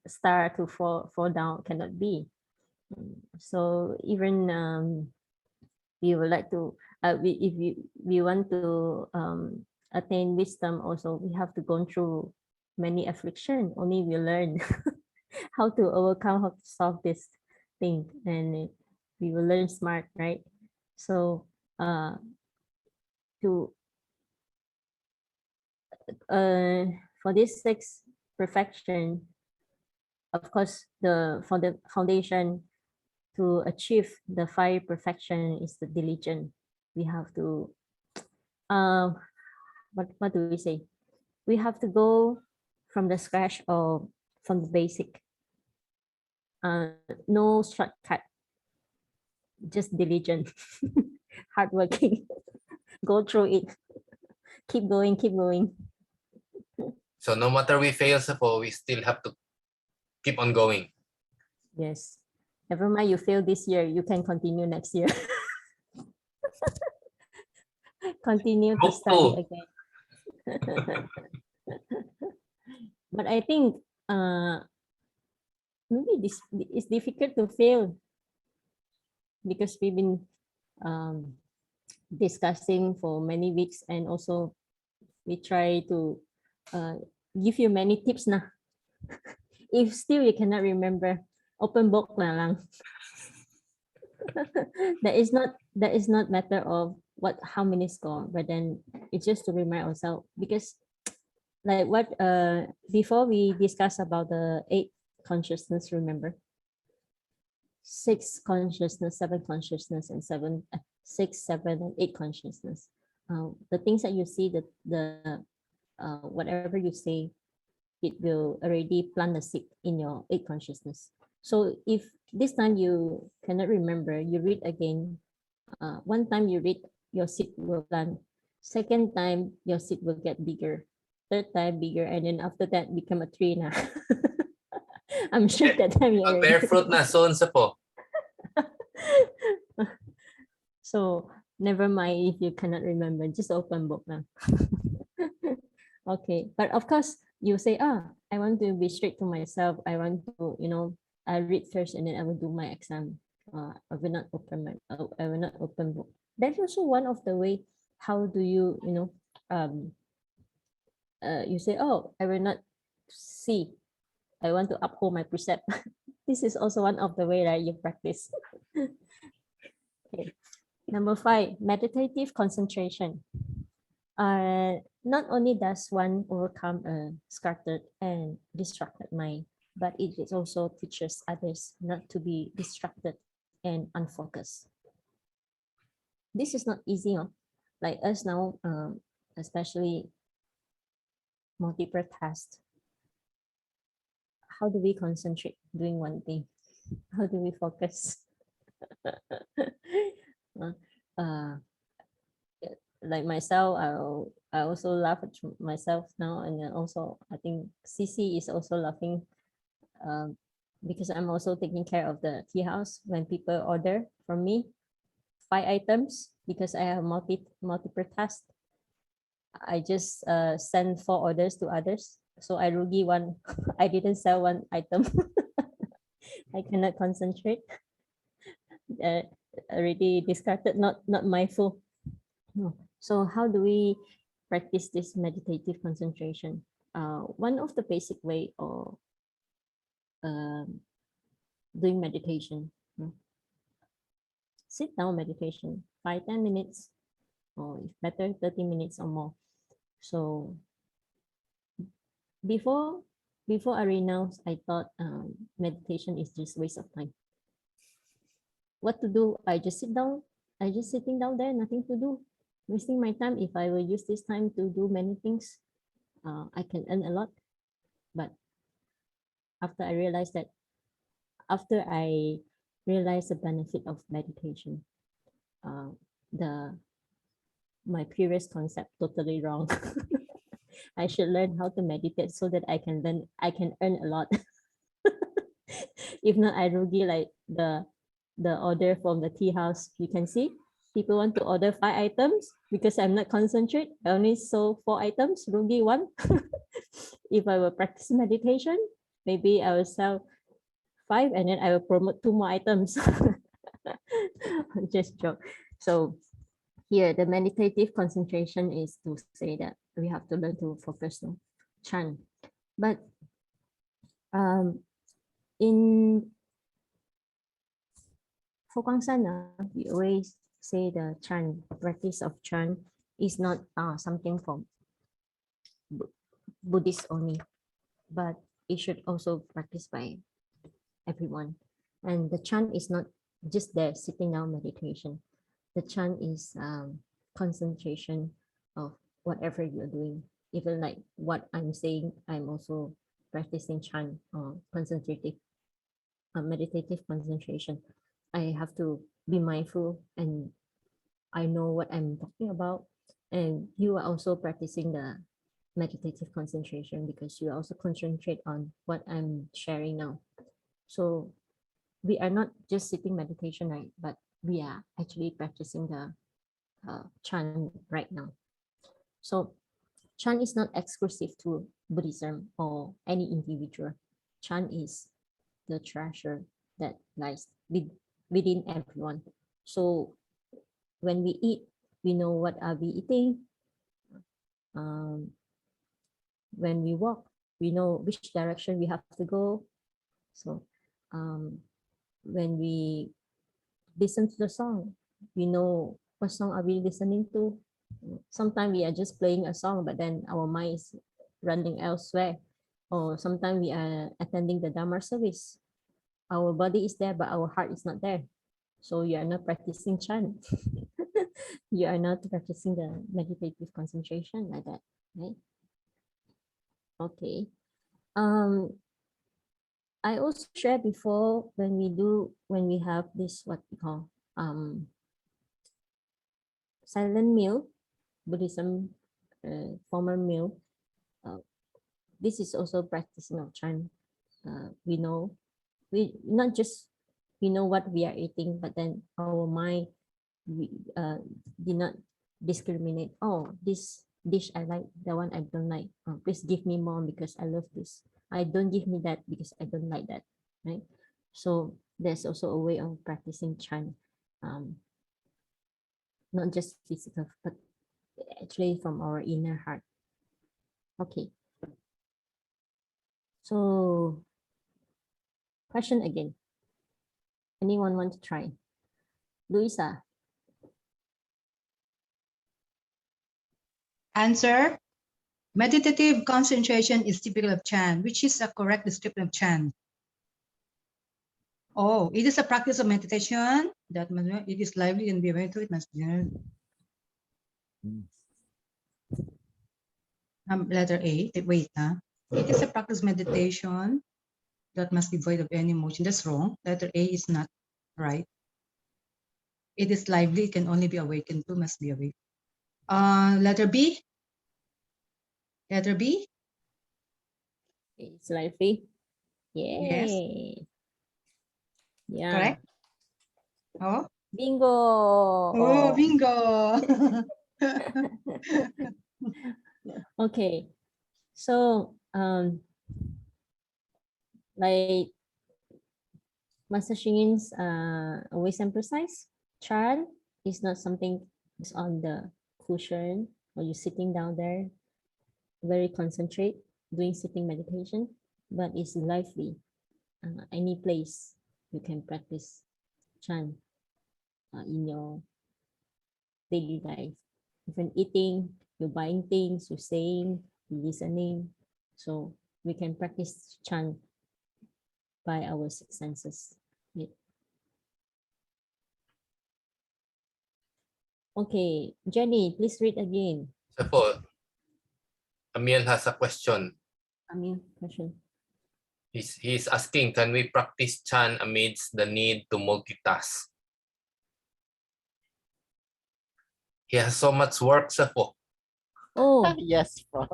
star to fall down. Cannot be. So even we would like to if we want to attain wisdom, also we have to go through many affliction. Only we learn how to overcome, how to solve this thing, and we will learn smart, right? So for this 6 perfection, of course, for the foundation to achieve the 5 perfection is the diligent. We have to what do we say? We have to go from the scratch or from the basic. No shortcut, just diligent, hardworking. Go through it. Keep going, keep going. So no matter we fail, Sepo, we still have to keep on going. Yes. Never mind, you fail this year, you can continue next year. Continue to study again. But I think maybe this is difficult to fail because we've been discussing for many weeks, and also we try to give you many tips na. If still you cannot remember, open book na lang. that is not matter of how many score, but then it's just to remind ourselves, because like what before we discuss about the 8 consciousness, remember 6 consciousness, 7 consciousness, and 6, 7, and 8 consciousness. The things that you see, the whatever you say, it will already plant the seed in your 8 consciousness. So if this time you cannot remember, you read again. One time you read, your seed will plant. Second time, your seed will get bigger. Third time, bigger, and then after that, become a tree na. I'm sure that time you Pag already. bear fruit na, soon sa po. So never mind if you cannot remember, just open book now. Okay, but of course you say, I want to be strict to myself. I want to, I read first and then I will do my exam. I will not open book. That's also one of the way. How do you, you say, I will not see. I want to uphold my precept. This is also one of the way that you practice. Okay. Number 5, meditative concentration. Not only does one overcome a scattered and distracted mind, but it also teaches others not to be distracted and unfocused. This is not easy, like us now, especially multiple tasks. How do we concentrate doing one thing? How do we focus? Like myself, I also laugh at myself now, and then also I think CC is also laughing, because I'm also taking care of the tea house when people order from me 5 items, because I have multiple tasks. I just send 4 orders to others, so I rugi one. I didn't sell 1 item. I cannot concentrate. Already discarded, not mindful. No. So how do we practice this meditative concentration? One of the basic way of doing meditation, sit down meditation, 5-10 minutes, or if better 30 minutes or more. So before I renounced, I thought meditation is just waste of time. What to do? I just sit down. I just sitting down there, nothing to do, wasting my time. If I will use this time to do many things, I can earn a lot. But after I realized the benefit of meditation, my previous concept totally wrong. I should learn how to meditate so that I can earn a lot. If not, I rugi like the order from the tea house. You can see people want to order 5 items because I'm not concentrate. I only sold 4 items, rugi 1. If I will practice meditation, maybe I will sell 5 and then I will promote 2 more items. Just joke. So here, the meditative concentration is to say that we have to learn to focus on Chan. But in Fokwangsan, we always say the Chan, practice of Chan is not something from Buddhists only, but it should also practice by everyone. And the Chan is not just there sitting down meditation. The Chan is concentration of whatever you're doing. Even like what I'm saying, I'm also practicing Chan or concentrative, meditative concentration. I have to be mindful and I know what I'm talking about. And you are also practicing the meditative concentration because you also concentrate on what I'm sharing now. So we are not just sitting meditation, right? But we are actually practicing the Chan right now. So Chan is not exclusive to Buddhism or any individual. Chan is the treasure that lies within everyone. So when we eat, we know what are we eating. when we walk, we know which direction we have to go. So when we listen to the song, we know what song are we listening to. Sometimes we are just playing a song, but then our mind is running elsewhere. Or sometimes we are attending the Dharma service. Our body is there, but our heart is not there. So you are not practicing chant. You are not practicing the meditative concentration like that, right? Okay. I also shared before when we have this what we call silent meal, Buddhism formal meal. This is also practicing of chant. We know not just we know what we are eating, but then our mind did not discriminate. Oh, this dish I like, the one I don't like. Oh, please give me more because I love this. I don't give me that because I don't like that. Right. So there's also a way of practicing chant, not just physical, but actually from our inner heart. Okay. So, question again. Anyone want to try? Luisa. Answer. Meditative concentration is typical of chant, which is a correct description of chant. Oh, it is a practice of meditation that it is lively and be aware to it must be. Letter A. Wait, huh? It is a practice of meditation that must be void of any emotion. That's wrong. Letter A is not right. It is lively. It can only be awakened to. Must be awake. Letter B. Letter B. It's lively. Yay. Yes. Yeah. Correct. Oh. Bingo. Oh, bingo. Okay. So, like Master Shingin's always emphasize, chant is not something that's on the cushion or you're sitting down there, very concentrate, doing sitting meditation, but it's lively. Any place you can practice chant in your daily life. Even eating, you're buying things, you're saying, you're listening. So we can practice chant by our six senses. Yeah. Okay, Jenny, please read again. So, Amiel has a question. Question. He's asking, can we practice chant amidst the need to multitask? He has so much work, Safo. Oh, yes, po.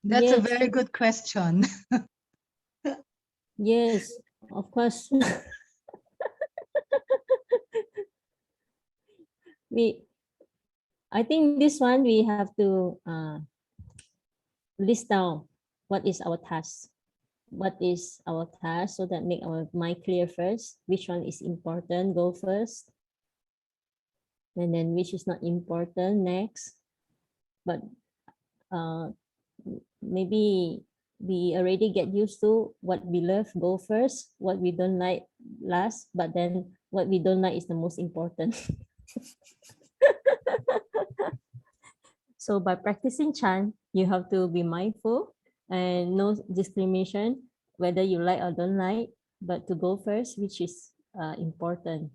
That's a yes. very good question. Yes, of course. I think this one we have to list down what is our task. What is our task so that make our mind clear first. Which one is important, go first. And then which is not important, next. But maybe we already get used to what we love, go first. What we don't like, last. But then what we don't like is the most important. So by practicing chant, you have to be mindful and no discrimination, whether you like or don't like, but to go first, which is important.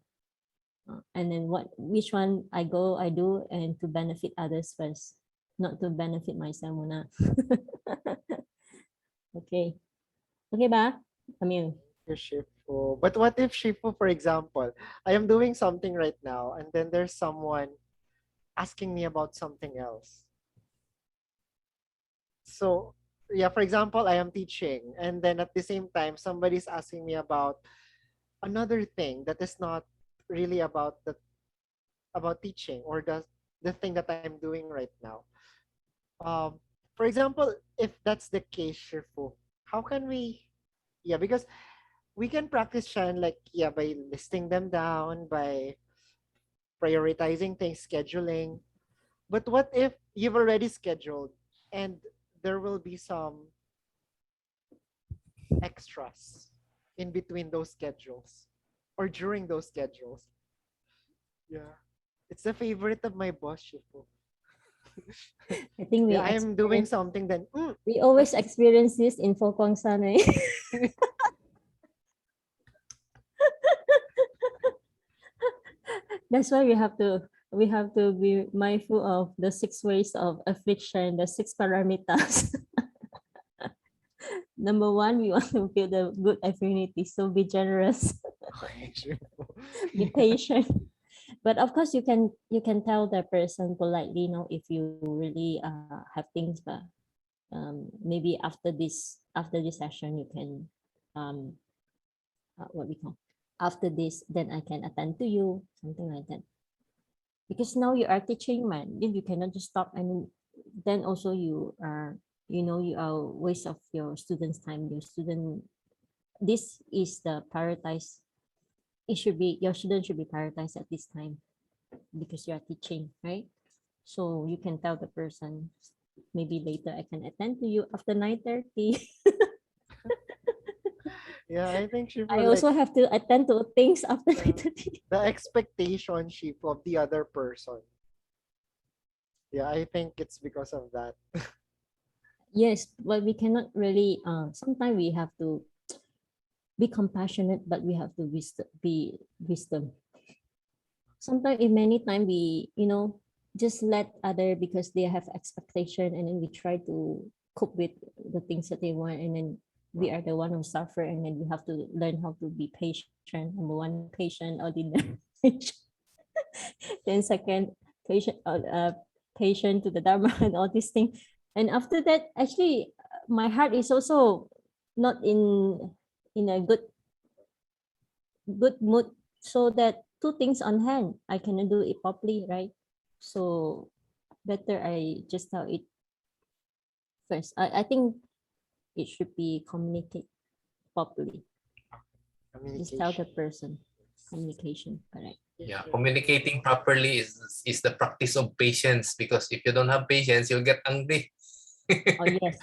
And then which one I do, and to benefit others first, not to benefit myself. Muna. Okay. Okay ba? Camille. Shifu. But what if Shifu, for example, I am doing something right now and then there's someone asking me about something else. So yeah, for example, I am teaching and then at the same time, somebody's asking me about another thing that is not really about teaching or the thing that I'm doing right now. For example, if that's the case, Shifu, how can we, because we can practice Shan by listing them down, by prioritizing things, scheduling. But what if you've already scheduled and there will be some extras in between those schedules or during those schedules. Yeah. It's a favorite of my boss, Shifu. I think we Yeah, I am doing experience, something then. we always experience this in Fo Guang San, eh? That's why we have to be mindful of the 6 ways of affliction, the 6 paramitas. Number 1, we want to build a good affinity, so be generous, Okay, Shifu. be patient. But of course, you can tell the person politely, if you really have things, but maybe after this session, you can what we call, after this, then I can attend to you, something like that. Because now you are teaching, man, then you cannot just stop, and then also you are waste of your students' time. This is the prioritize. Your student should be prioritized at this time because you are teaching, right? So you can tell the person, maybe later I can attend to you after 9:30. Yeah, I think Shifu, I like also have to attend to things after 9:30. the expectation, Shifu, of the other person. Yeah, I think it's because of that. Yes, but we cannot really. Sometimes we have to be compassionate, but we have to be wisdom. Sometimes, in many times, we just let other because they have expectation, and then we try to cope with the things that they want, and then we are the one who suffer, and then we have to learn how to be patient. Number 1, patient, ordinary patient. Then second, patient to the Dharma and all these things. And after that, actually, my heart is also not in a good mood, so that 2 things on hand, I cannot do it properly, right? So better I just tell it first. I think it should be communicated properly. Just tell the person. Communication, correct. Yeah, communicating properly is the practice of patience, because if you don't have patience, you'll get angry. Oh yes.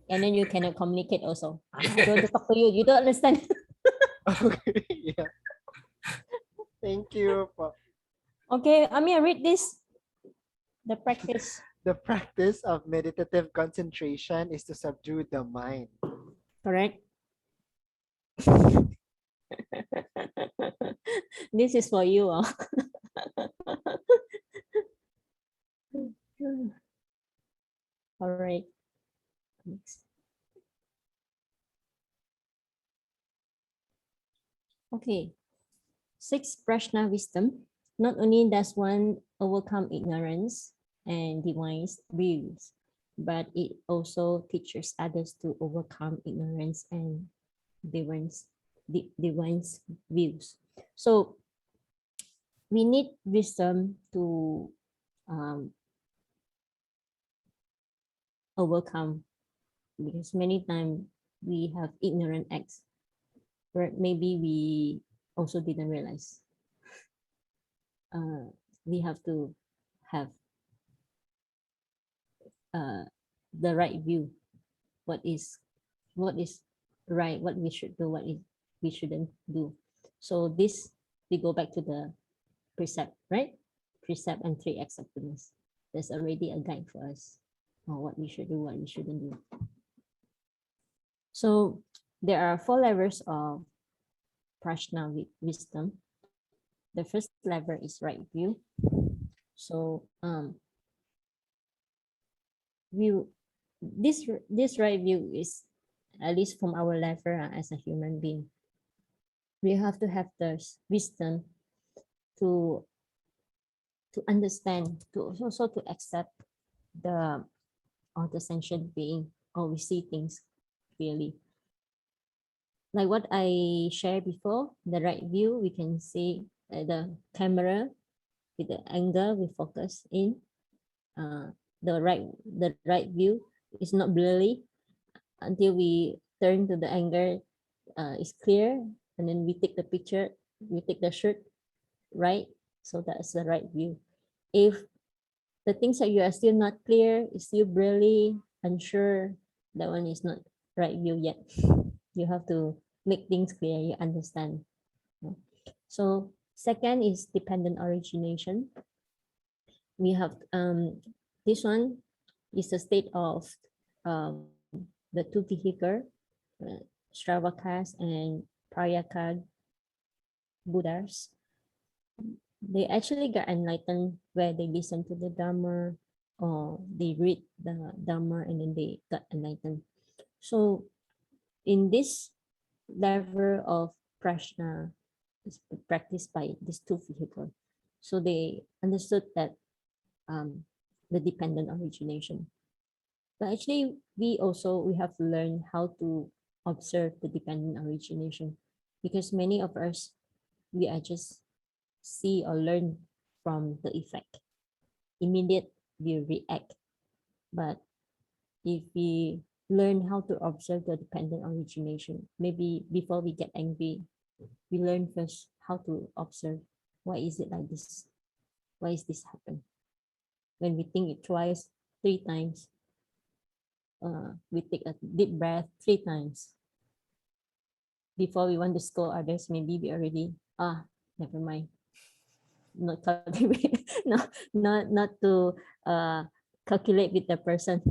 And then you cannot communicate also. I don't want to talk to you. You don't understand. Okay, yeah. Thank you. Okay, I read this. The practice. The practice of meditative concentration is to subdue the mind. Correct. This is for you. All right. Next. Okay. 6 prashna wisdom. Not only does one overcome ignorance and divines views, but it also teaches others to overcome ignorance and divines views. So we need wisdom to overcome, because many times we have ignorant acts where maybe we also didn't realize. We have to have the right view. What is right, what we should do, what we shouldn't do. So this, we go back to the precept, right? Precept and 3 acts of goodness. There's already a guide for us on what we should do, what we shouldn't do. So there are 4 levels of prashna wisdom. The first level is right view. So this right view is, at least from our level as a human being, we have to have the wisdom to understand, to also to accept the sentient being, or we see things clearly. Like what I shared before, the right view, we can see the camera with the angle we focus in. The right view is not blurry until we turn to the angle is clear, and then we take the picture, we take the shot, right? So that's the right view. If the things that you are still not clear, is still blurry, unsure, that one is not right view yet. You have to make things clear, you understand. So second is dependent origination. We have this one is the state of the two vehicle, Shravakas and Prayakas Buddhas. They actually got enlightened where they listen to the Dharma or they read the Dharma and then they got enlightened. So in this level of prajna is practiced by these two vehicles. So they understood that the dependent origination. But actually, we have to learn how to observe the dependent origination, because many of us, we are just see or learn from the effect. Immediate, we react. But if we learn how to observe the dependent origination, maybe before we get angry, we learn first how to observe, why is it like this? Why is this happen? When we think it twice, 3 times, we take a deep breath 3 times. Before we want to scold others, maybe we already, never mind. Not cultivate, not to calculate with the person.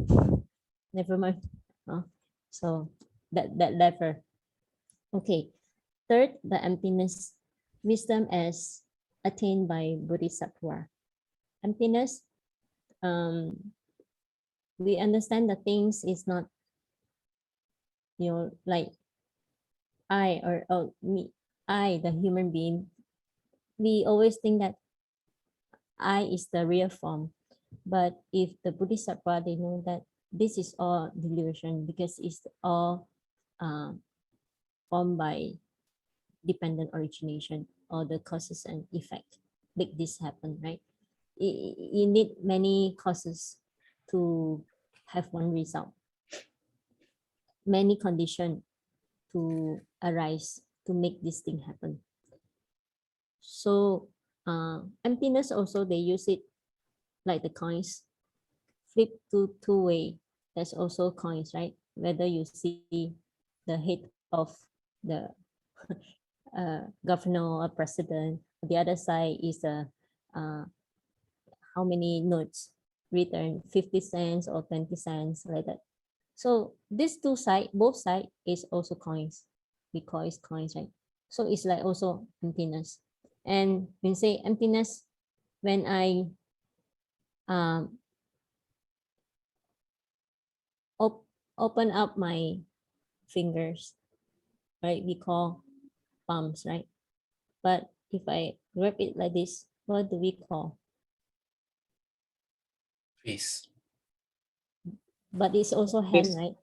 Never mind. So that level. Okay. Third, the emptiness. Wisdom as attained by Bodhisattva. Emptiness, we understand that things is not, like I or me, I, the human being, we always think that I is the real form. But if the Bodhisattva, they know that this is all delusion, because it's all formed by dependent origination or the causes and effect make this happen, right? You need many causes to have one result, many conditions to arise to make this thing happen. So emptiness also, they use it like the coins, flip to two-way. There's also coins, right? Whether you see the head of the governor or president, the other side is how many notes written, 50 cents or 20 cents, like that. So these two sides, both sides is also coins. We call it coins, right? So it's like also emptiness. And when say emptiness, when I open up my fingers, right? We call palms, right? But if I grab it like this, what do we call? Fist. But it's also hand, Fist. right?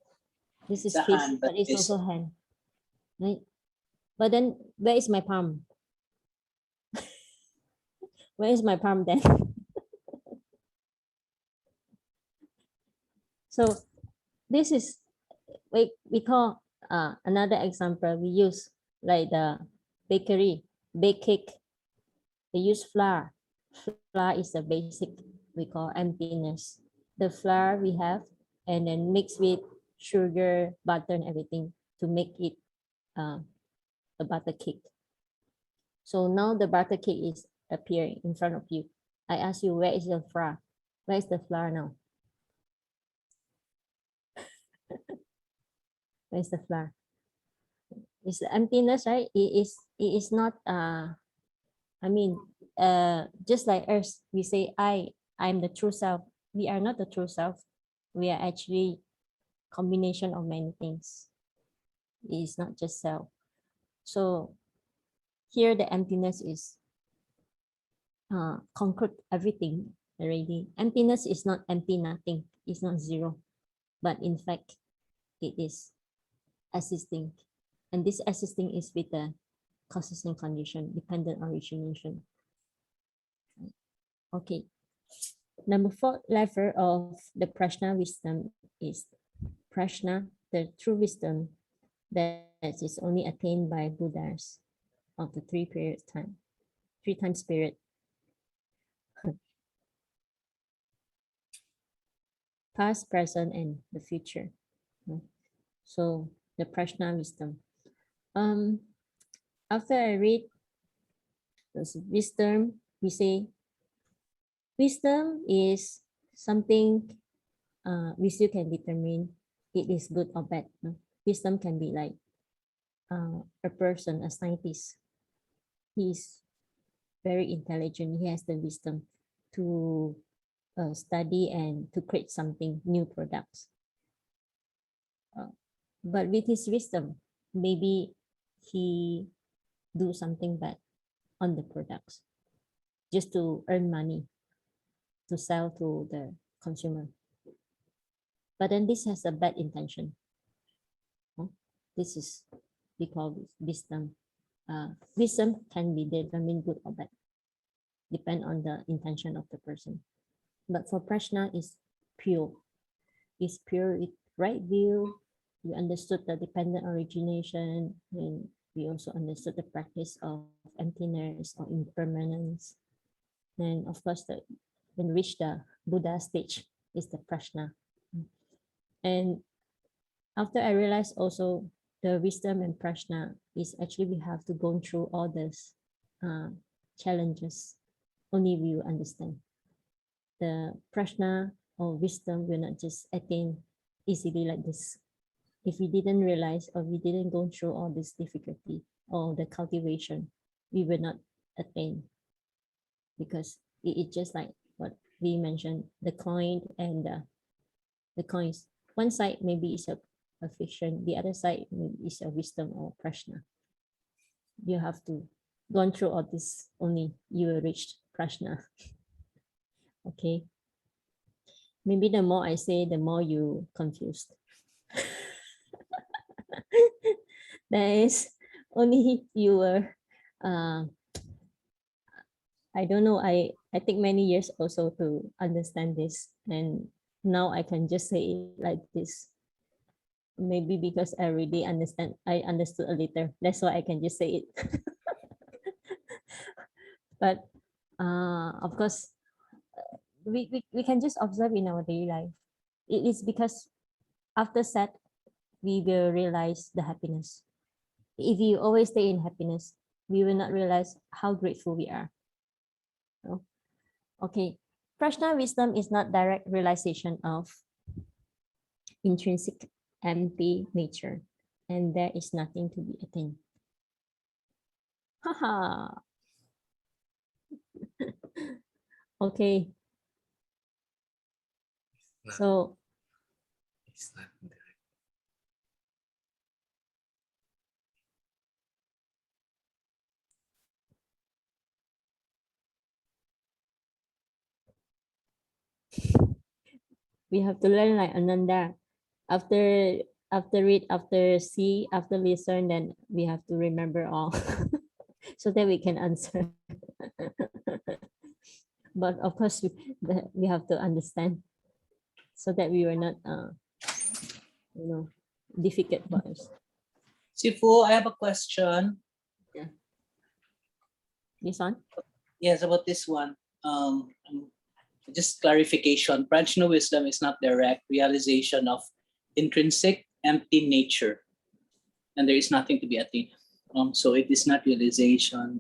This is The fist, hand, but but it's fist. also hand, right? But then where is my palm? Where is my palm then? So this is we call another example we use, like the bakery, bake cake. They use flour. Flour is the basic we call emptiness. The flour we have, and then mix with sugar, butter, and everything to make it a butter cake. So now the butter cake is appearing in front of you. I ask you, where is the flour? Where is the flour now? Where's the flour? It's the emptiness, right? It is not just like us, we say I'm the true self. We are not the true self. We are actually combination of many things. It is not just self. So here the emptiness is conquered everything already. Emptiness is not empty, nothing. It's not zero, but in fact, it is existing, and this existing is with the causes and condition, dependent origination. Okay. Number 4 level of the prajna wisdom is prajna, the true wisdom that is only attained by Buddhas of the 3 times period. past, present, and the future. So the Prajna wisdom. After I read this wisdom, we say wisdom is something we still can determine it is good or bad. No? Wisdom can be like a person, a scientist. He's very intelligent. He has the wisdom to study and to create something, new products. But with his wisdom, maybe he do something bad on the products just to earn money to sell to the consumer. But then this has a bad intention. This is we call wisdom. Wisdom can be determined good or bad, depend on the intention of the person. But for Prajna is pure. It's pure with right view. We understood the dependent origination, and we also understood the practice of emptiness or impermanence. And of course, when we reach the Buddha stage is the Prajna. And after I realized also the wisdom and Prajna is actually we have to go through all these challenges. Only we will understand. The Prajna or wisdom will not just attain easily like this. If we didn't realize or we didn't go through all this difficulty or the cultivation, we will not attain. Because it's just like what we mentioned, the coin and the coins. One side maybe is a fiction, the other side maybe is a wisdom or Prajna. You have to go through all this, only you will reach Prajna. Okay. Maybe the more I say, the more you confused. There is only you were I don't know, I take many years also to understand this, and now I can just say it like this. Maybe because I really understand, I understood a little, that's why I can just say it. But of course, we can just observe in our daily life. It is because after sad, we will realize the happiness. If you always stay in happiness, we will not realize how grateful we are. Okay, Prajna wisdom is not direct realization of intrinsic empty nature, and there is nothing to be attained. Haha. Okay. So It's not direct. we have to learn like Ananda. After read, after see, after listen, then we have to remember all so that we can answer. But of course, we have to understand so that we were not, difficult for us. Sifu, I have a question. This one? Yes, about this one. Just clarification. Prajna wisdom is not direct realization of intrinsic empty nature, and there is nothing to be attained. So it is not realization.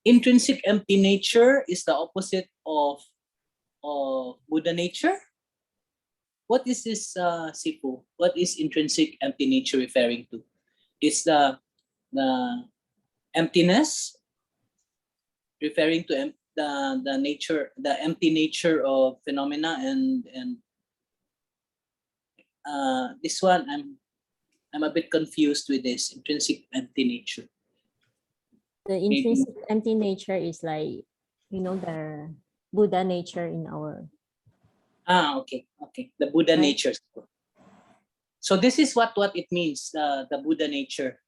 Intrinsic empty nature is the opposite of Buddha nature. What is this, Sifu? What is intrinsic empty nature referring to? Is the emptiness referring to the nature, the empty nature of phenomena, and this one I'm a bit confused with this intrinsic empty nature. The intrinsic empty nature is like, the Buddha nature in our. Okay. The Buddha Right. nature. So this is what it means, the Buddha nature.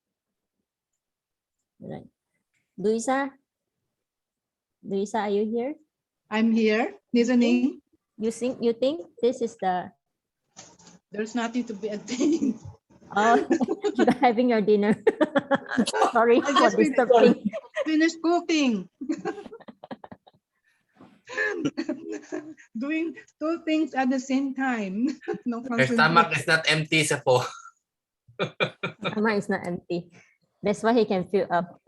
Right. Luisa, are you here? I'm here listening. You think this is the. There's nothing to be attained. Oh, you're having your dinner. Sorry I for just disturbing. finished cooking. doing two things at the same time. No Her stomach is concentration. not empty, Sapo. Stomach is not empty. That's why he can fill up.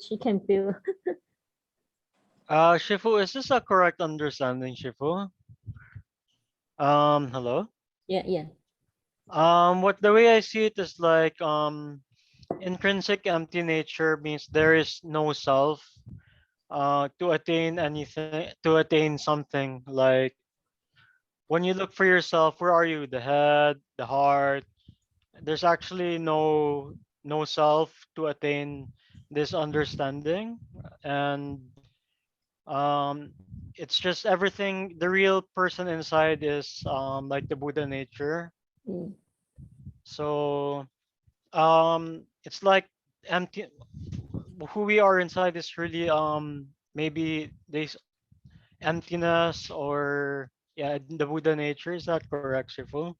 She can fill. Shifu, is this a correct understanding, Shifu? Hello. Yeah, yeah. What the way I see it is like intrinsic empty nature means there is no self. To attain anything, to attain something, like when you look for yourself, where are you? The head, the heart. There's actually no self to attain this understanding, and um it's just everything. The real person inside is like the Buddha nature. Mm. So it's like empty. Who we are inside is really maybe this emptiness, or yeah, the Buddha nature. Is that correct, Shifu?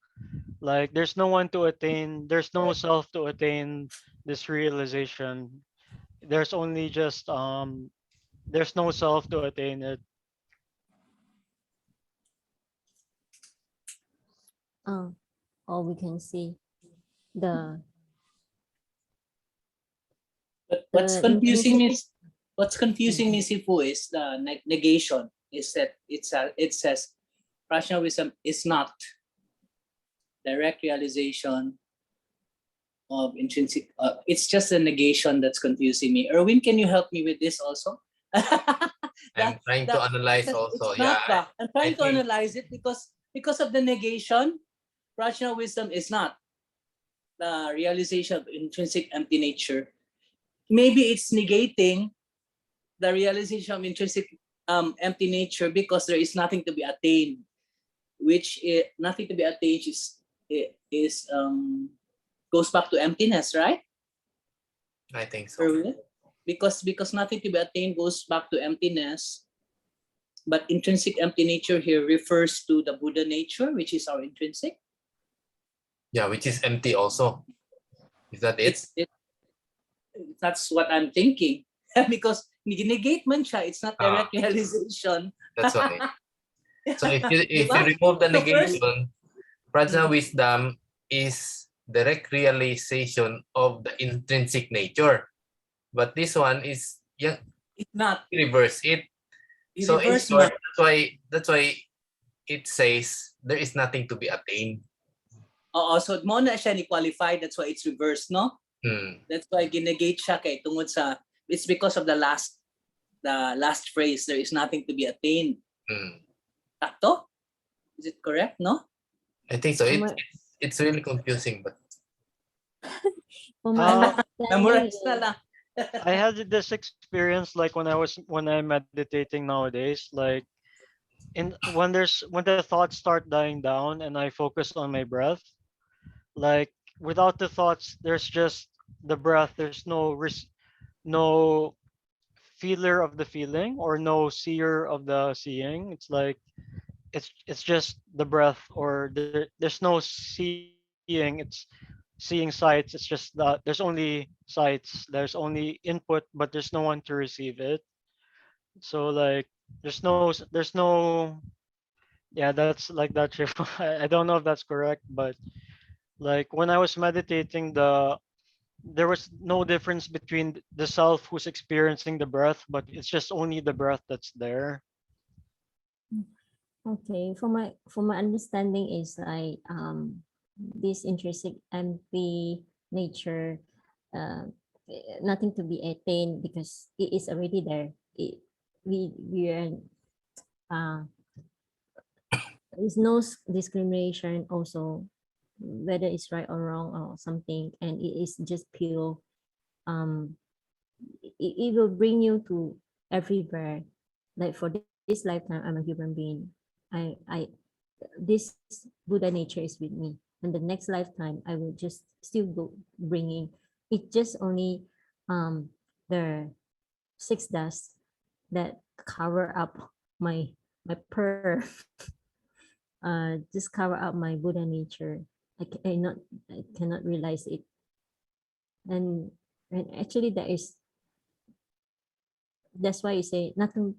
Like there's no one to attain, there's no self to attain this realization. There's only just there's no self to attain it. Or we can see the But what's the confusing me intrinsic. is what's confusing me, Sifu, is the negation. Is that it says rational wisdom is not direct realization of intrinsic. It's just a negation that's confusing me. Erwin, can you help me with this also? I'm trying to analyze also. It's not Yeah, I'm trying to think- analyze it because of the negation. Rational wisdom is not the realization of intrinsic empty nature. Maybe it's negating the realization of intrinsic empty nature because there is nothing to be attained, nothing to be attained is goes back to emptiness, right? I think so. Erwin? Because nothing to be attained goes back to emptiness, but intrinsic empty nature here refers to the Buddha nature, which is our intrinsic. Yeah, which is empty also. Is that it? That's what I'm thinking. Because negate man siya, it's not direct realization. That's why. So if you Diba? remove the So first- negation, prajna wisdom is direct realization of the intrinsic nature. But this one is it's not. Reverse it. You So in reverse short, mo. that's why it says there is nothing to be attained. So mo na siya ni qualified, that's why it's reversed, no? That's why ginegate siya kay tungod sa it's because of the last phrase, there is nothing to be attained. Takto? Is it correct, no? I think so. It's really confusing, but Memorize na lang. I had this experience like when I'm meditating nowadays, like when the thoughts start dying down and I focus on my breath, like without the thoughts, there's just the breath. There's no feeler of the feeling or no seer of the seeing. It's like it's just the breath, or there's no seeing. It's seeing sights. It's just that there's only sights. There's only input, but there's no one to receive it. So like there's no yeah, that's like that. I don't know if that's correct, but like when I was meditating, there was no difference between the self who's experiencing the breath, but it's just only the breath that's there. Okay, for my understanding is like this intrinsic empty nature, nothing to be attained because it is already there. We are there's no discrimination also, whether it's right or wrong or something, and it is just pure. It will bring you to everywhere. Like for this lifetime, I'm a human being. This Buddha nature is with me, and the next lifetime I will just still go bringing it. Just only the six dust that cover up my pearl. Just cover up my Buddha nature. I cannot realize it, and actually that is that's why you say nothing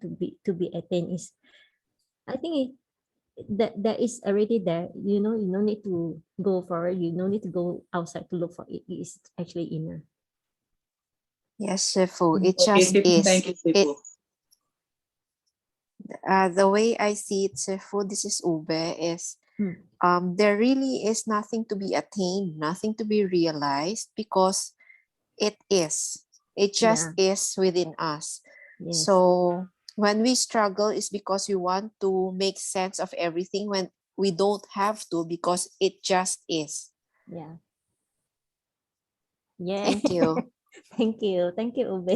to be attained is, I think that is already there. You know, you no need to go forward. You no need to go outside to look for it. It is actually inner. Yes, Shifu, it Okay, just Sifu, is. thank you, It, Sifu. the way I see it, Shifu, this is Ube, is Hmm. there really is nothing to be attained, nothing to be realized, because it is. It just is within us. Yes. So when we struggle is because we want to make sense of everything when we don't have to, because it just is. Yeah. Yeah. Thank you. Thank you. Thank you, Ube.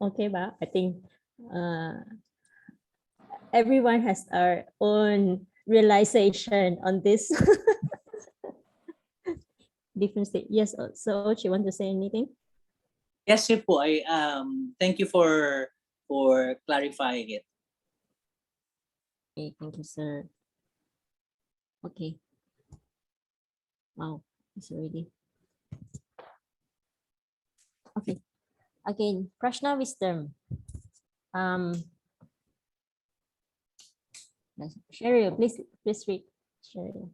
Okay, ba? I think everyone has our own realization on this. Different state. Yes. So, you want to say anything? Yes, Sifu, I thank you for clarifying it. Okay, thank you, sir. Okay. Wow, it's already. Okay. Again, Prashna wisdom. Cheryl, please read. Cheryl.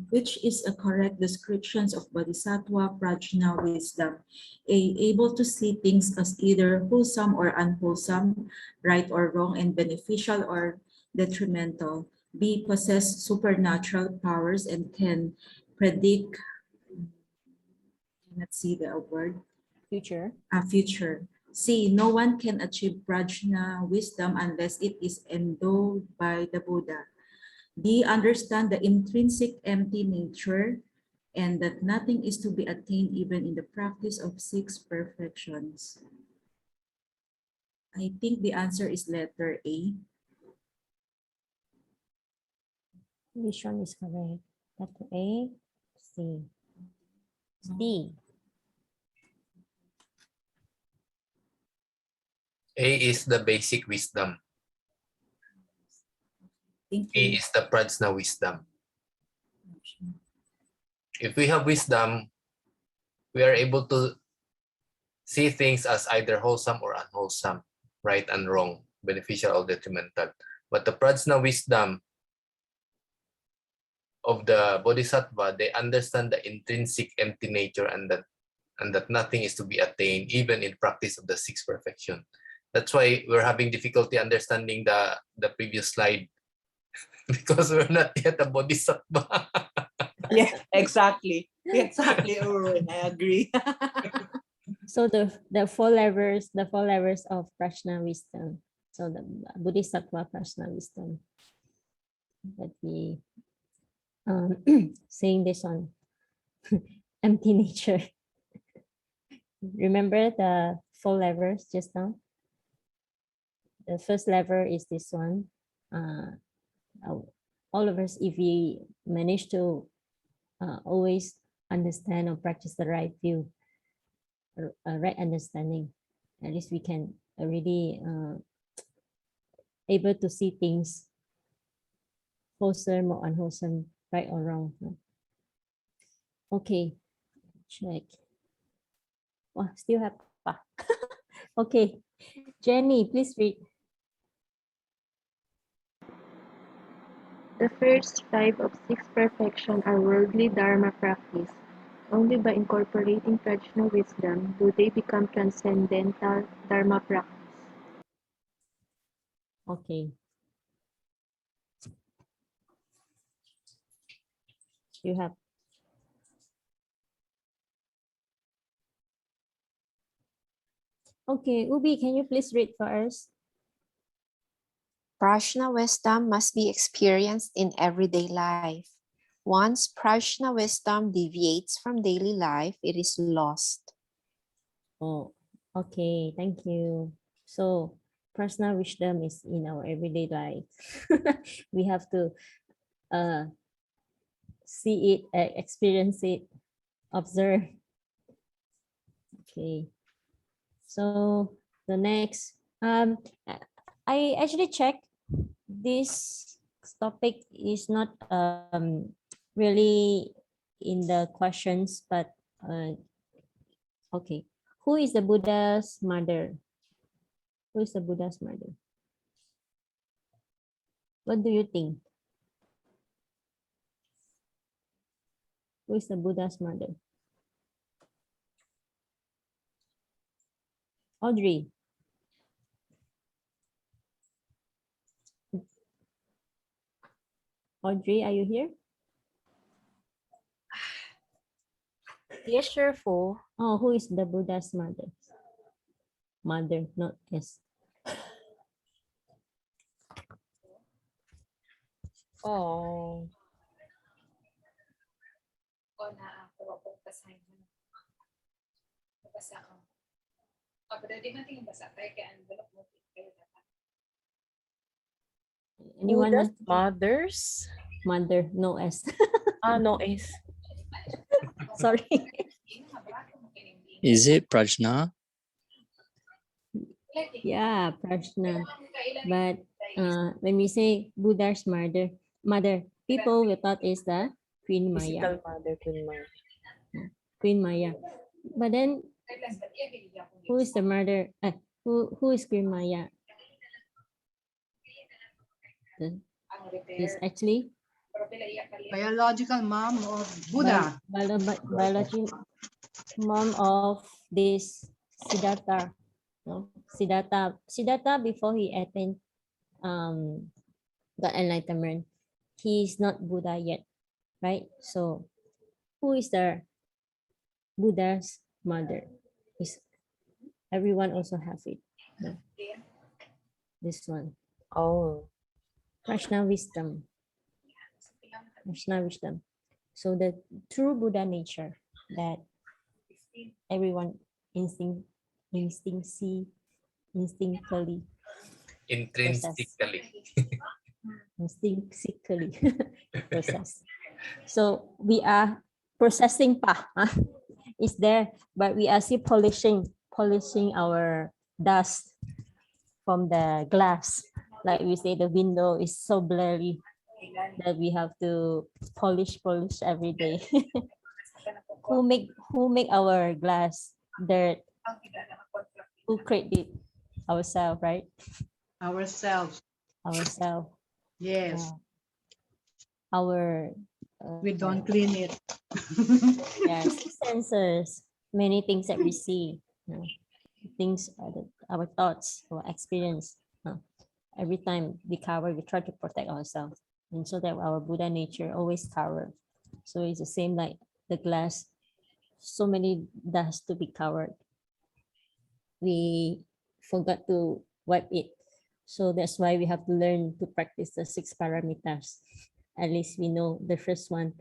Which is a correct description of Bodhisattva Prajna wisdom. A, able to see things as either wholesome or unwholesome, right or wrong, and beneficial or detrimental. B, possess supernatural powers and can predict, let's see the word, Future. Future. C, no one can achieve prajna wisdom unless it is endowed by the Buddha. D, understand the intrinsic empty nature and that nothing is to be attained even in the practice of 6 perfections. I think the answer is letter A. Which one is correct? Letter A, C, D. A is the basic wisdom. Thank B you. is the prajna wisdom. If we have wisdom, we are able to see things as either wholesome or unwholesome, right and wrong, beneficial or detrimental. But the prajna wisdom of the bodhisattva, they understand the intrinsic empty nature and that nothing is to be attained even in practice of the 6 perfection. That's why we're having difficulty understanding the previous slide because we're not yet a bodhisattva. Yeah, exactly. Exactly, Erwin. I agree. So the four levels of Prajna wisdom. So the Bodhisattva Prajna wisdom. That we saying this on empty nature. Remember the 4 levels just now? The first level is this one. All of us, if we manage to always understand or practice the right view, right understanding, at least we can already able to see things wholesome or unwholesome, right or wrong. Okay, check. Wow, still have okay, Jenny, please read. The first 5 of 6 perfection are worldly dharma practice. Only by incorporating prajna wisdom do they become transcendental dharma practice. Okay. You have. Okay, Ubi, can you please read for us? Prajna wisdom must be experienced in everyday life. Once prajna wisdom deviates from daily life, it is lost. Oh, okay, thank you. So, personal wisdom is in our everyday life. We have to see it, experience it, observe. Okay. So the next, I actually checked this topic is not really in the questions, but okay. Who is the Buddha's mother? Who is the Buddha's mother? What do you think? Who is the Buddha's mother? Audrey. Audrey, are you here? Yes, sure, Po. Oh, who is the Buddha's mother? Mother, not S. Oh. Anyone? Buddha's mothers? Mother, no S. No S. Sorry. Is it Prajna? Yeah, Prajna. But when we say Buddha's mother, people will thought is the Queen Maya. Physical mother, Queen Maya. Queen Maya. But then, who is the mother? Who is Queen Maya? Is actually Biological mom of Buddha. Biological mom of this Siddhartha. No? Siddhartha before he attained the enlightenment, he is not Buddha yet, right? So who is the Buddha's mother? Is everyone also have it? No? This one. Oh. Prajna wisdom. Prajna wisdom. So the true Buddha nature that everyone instinctively intrinsically process. So we are processing pa. It's there, but we are still polishing our dust from the glass. Like we say, the window is so blurry that we have to polish every day. Who make our glass dirt? Who create it? Ourselves, right? Ourselves. Yes. Our we don't clean it. Yes, senses, many things that we see, things, our thoughts, our experience. Every time we cover, we try to protect ourselves, and so that our Buddha nature always covered. So it's the same like the glass. So many dust to be covered. We forgot to wipe it. So that's why we have to learn to practice the 6 paramitas. At least we know the first one,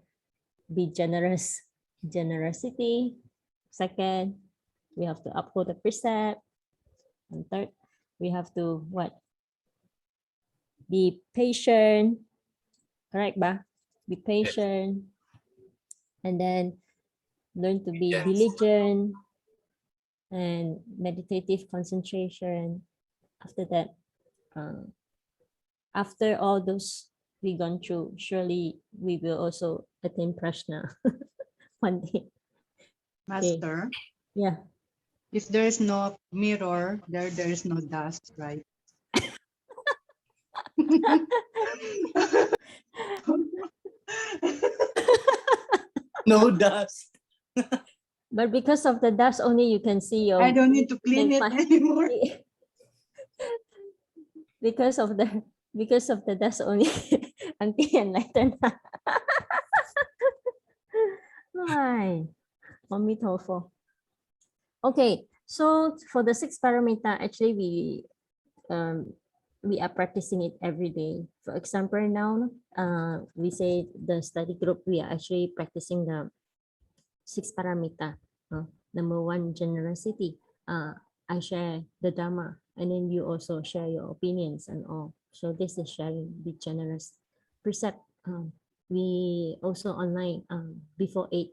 be generous, generosity. Second, we have to uphold the precept. And third, we have to what? Be patient. Correct, ba? Be patient. And then learn to be diligent and meditative concentration. After that, after all those we gone through, surely we will also attain prajna one day. Master. Okay. Yeah. If there is no mirror, there is no dust, right? No dust. But because of the dust, only you can see your. I don't need to clean it anymore. Because of the dust, only Auntie enlightened. Hi, Mommy Tofu. Okay, so for the 6 paramita, actually we are practicing it every day. For example, now we say the study group, we are actually practicing the 6 paramita. Number 1, generosity. I share the Dharma, and then you also share your opinions and all. So this is sharing, be generous. Precept, we also online before 8,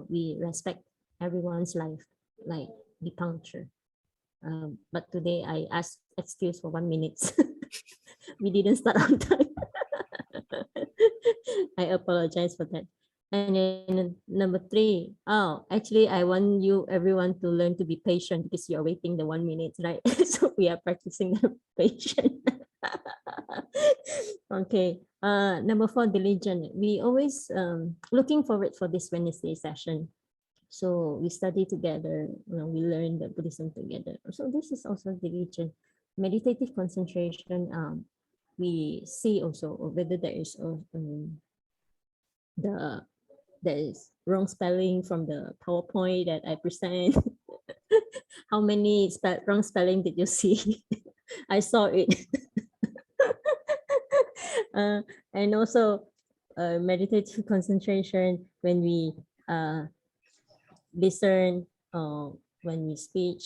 we respect everyone's life, like be punctual. But today I asked excuse for 1 minute. We didn't start on time. I apologize for that. And then number 3, oh, actually, I want you everyone to learn to be patient because you're waiting the 1 minute, right? So we are practicing the patient. Okay. Number 4, diligent. We always looking forward for this Wednesday session. So we study together, we learn the Buddhism together. So this is also diligent. Meditative concentration, we see also whether there is there is wrong spelling from the PowerPoint that I present. How many wrong spelling did you see? I saw it. And also meditative concentration when we listen, when we speak,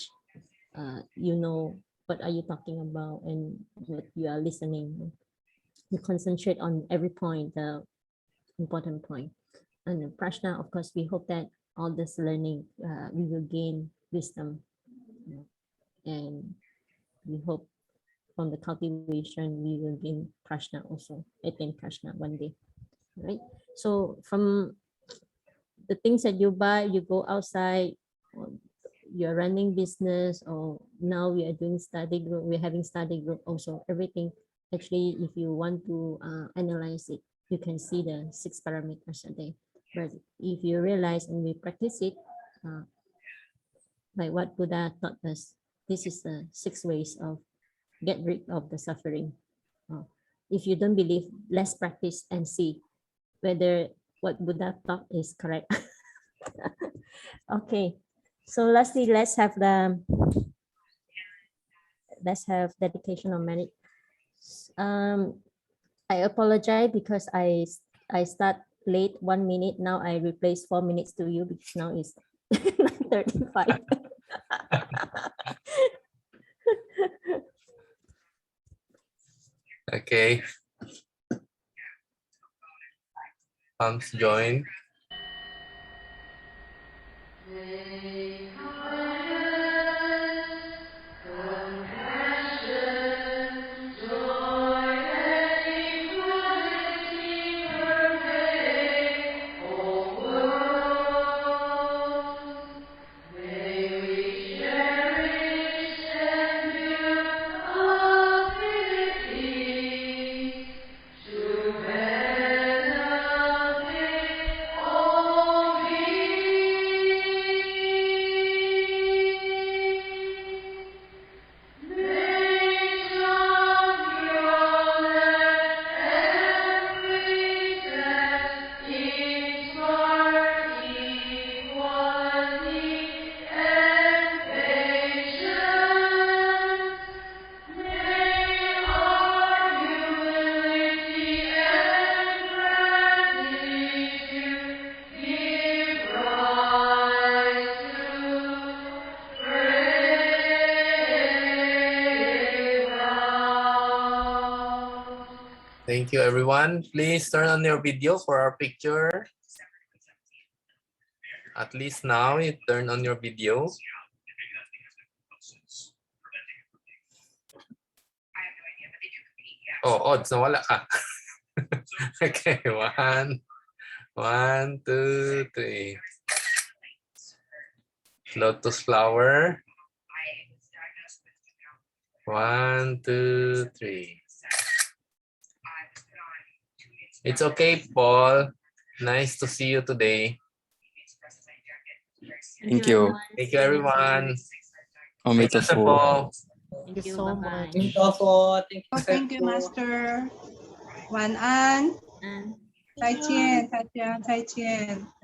you know what are you talking about and what you are listening. You concentrate on every point, the important point. And prajna, of course, we hope that all this learning, we will gain wisdom. And we hope from the cultivation, we will gain prajna also, attain prajna one day, right? So from the things that you buy, you go outside, you're running business, or now we are doing study group, we're having study group also, everything. Actually, if you want to analyze it, you can see the 6 parameters a day. But if you realize and we practice it, like what Buddha taught us, this is the 6 ways of get rid of the suffering. If you don't believe, let's practice and see whether what Buddha taught is correct. Okay, so lastly, let's have dedication of merit. I apologize because I start late 1 minute. Now I replace 4 minutes to you because now it's 9:35. Okay. Palms join. Thank you, everyone. Please turn on your video for our picture. At least now you turn on your video. Oh, odds, nawala ka. Okay, 1, 2, 3. Lotus flower. 1, 2, 3. It's okay, Paul. Nice to see you today. Thank you. Thank you, everyone. Amrita Paul. Thank you so much. Thank you for Thank you, Master. 晚安，再见，大家再见。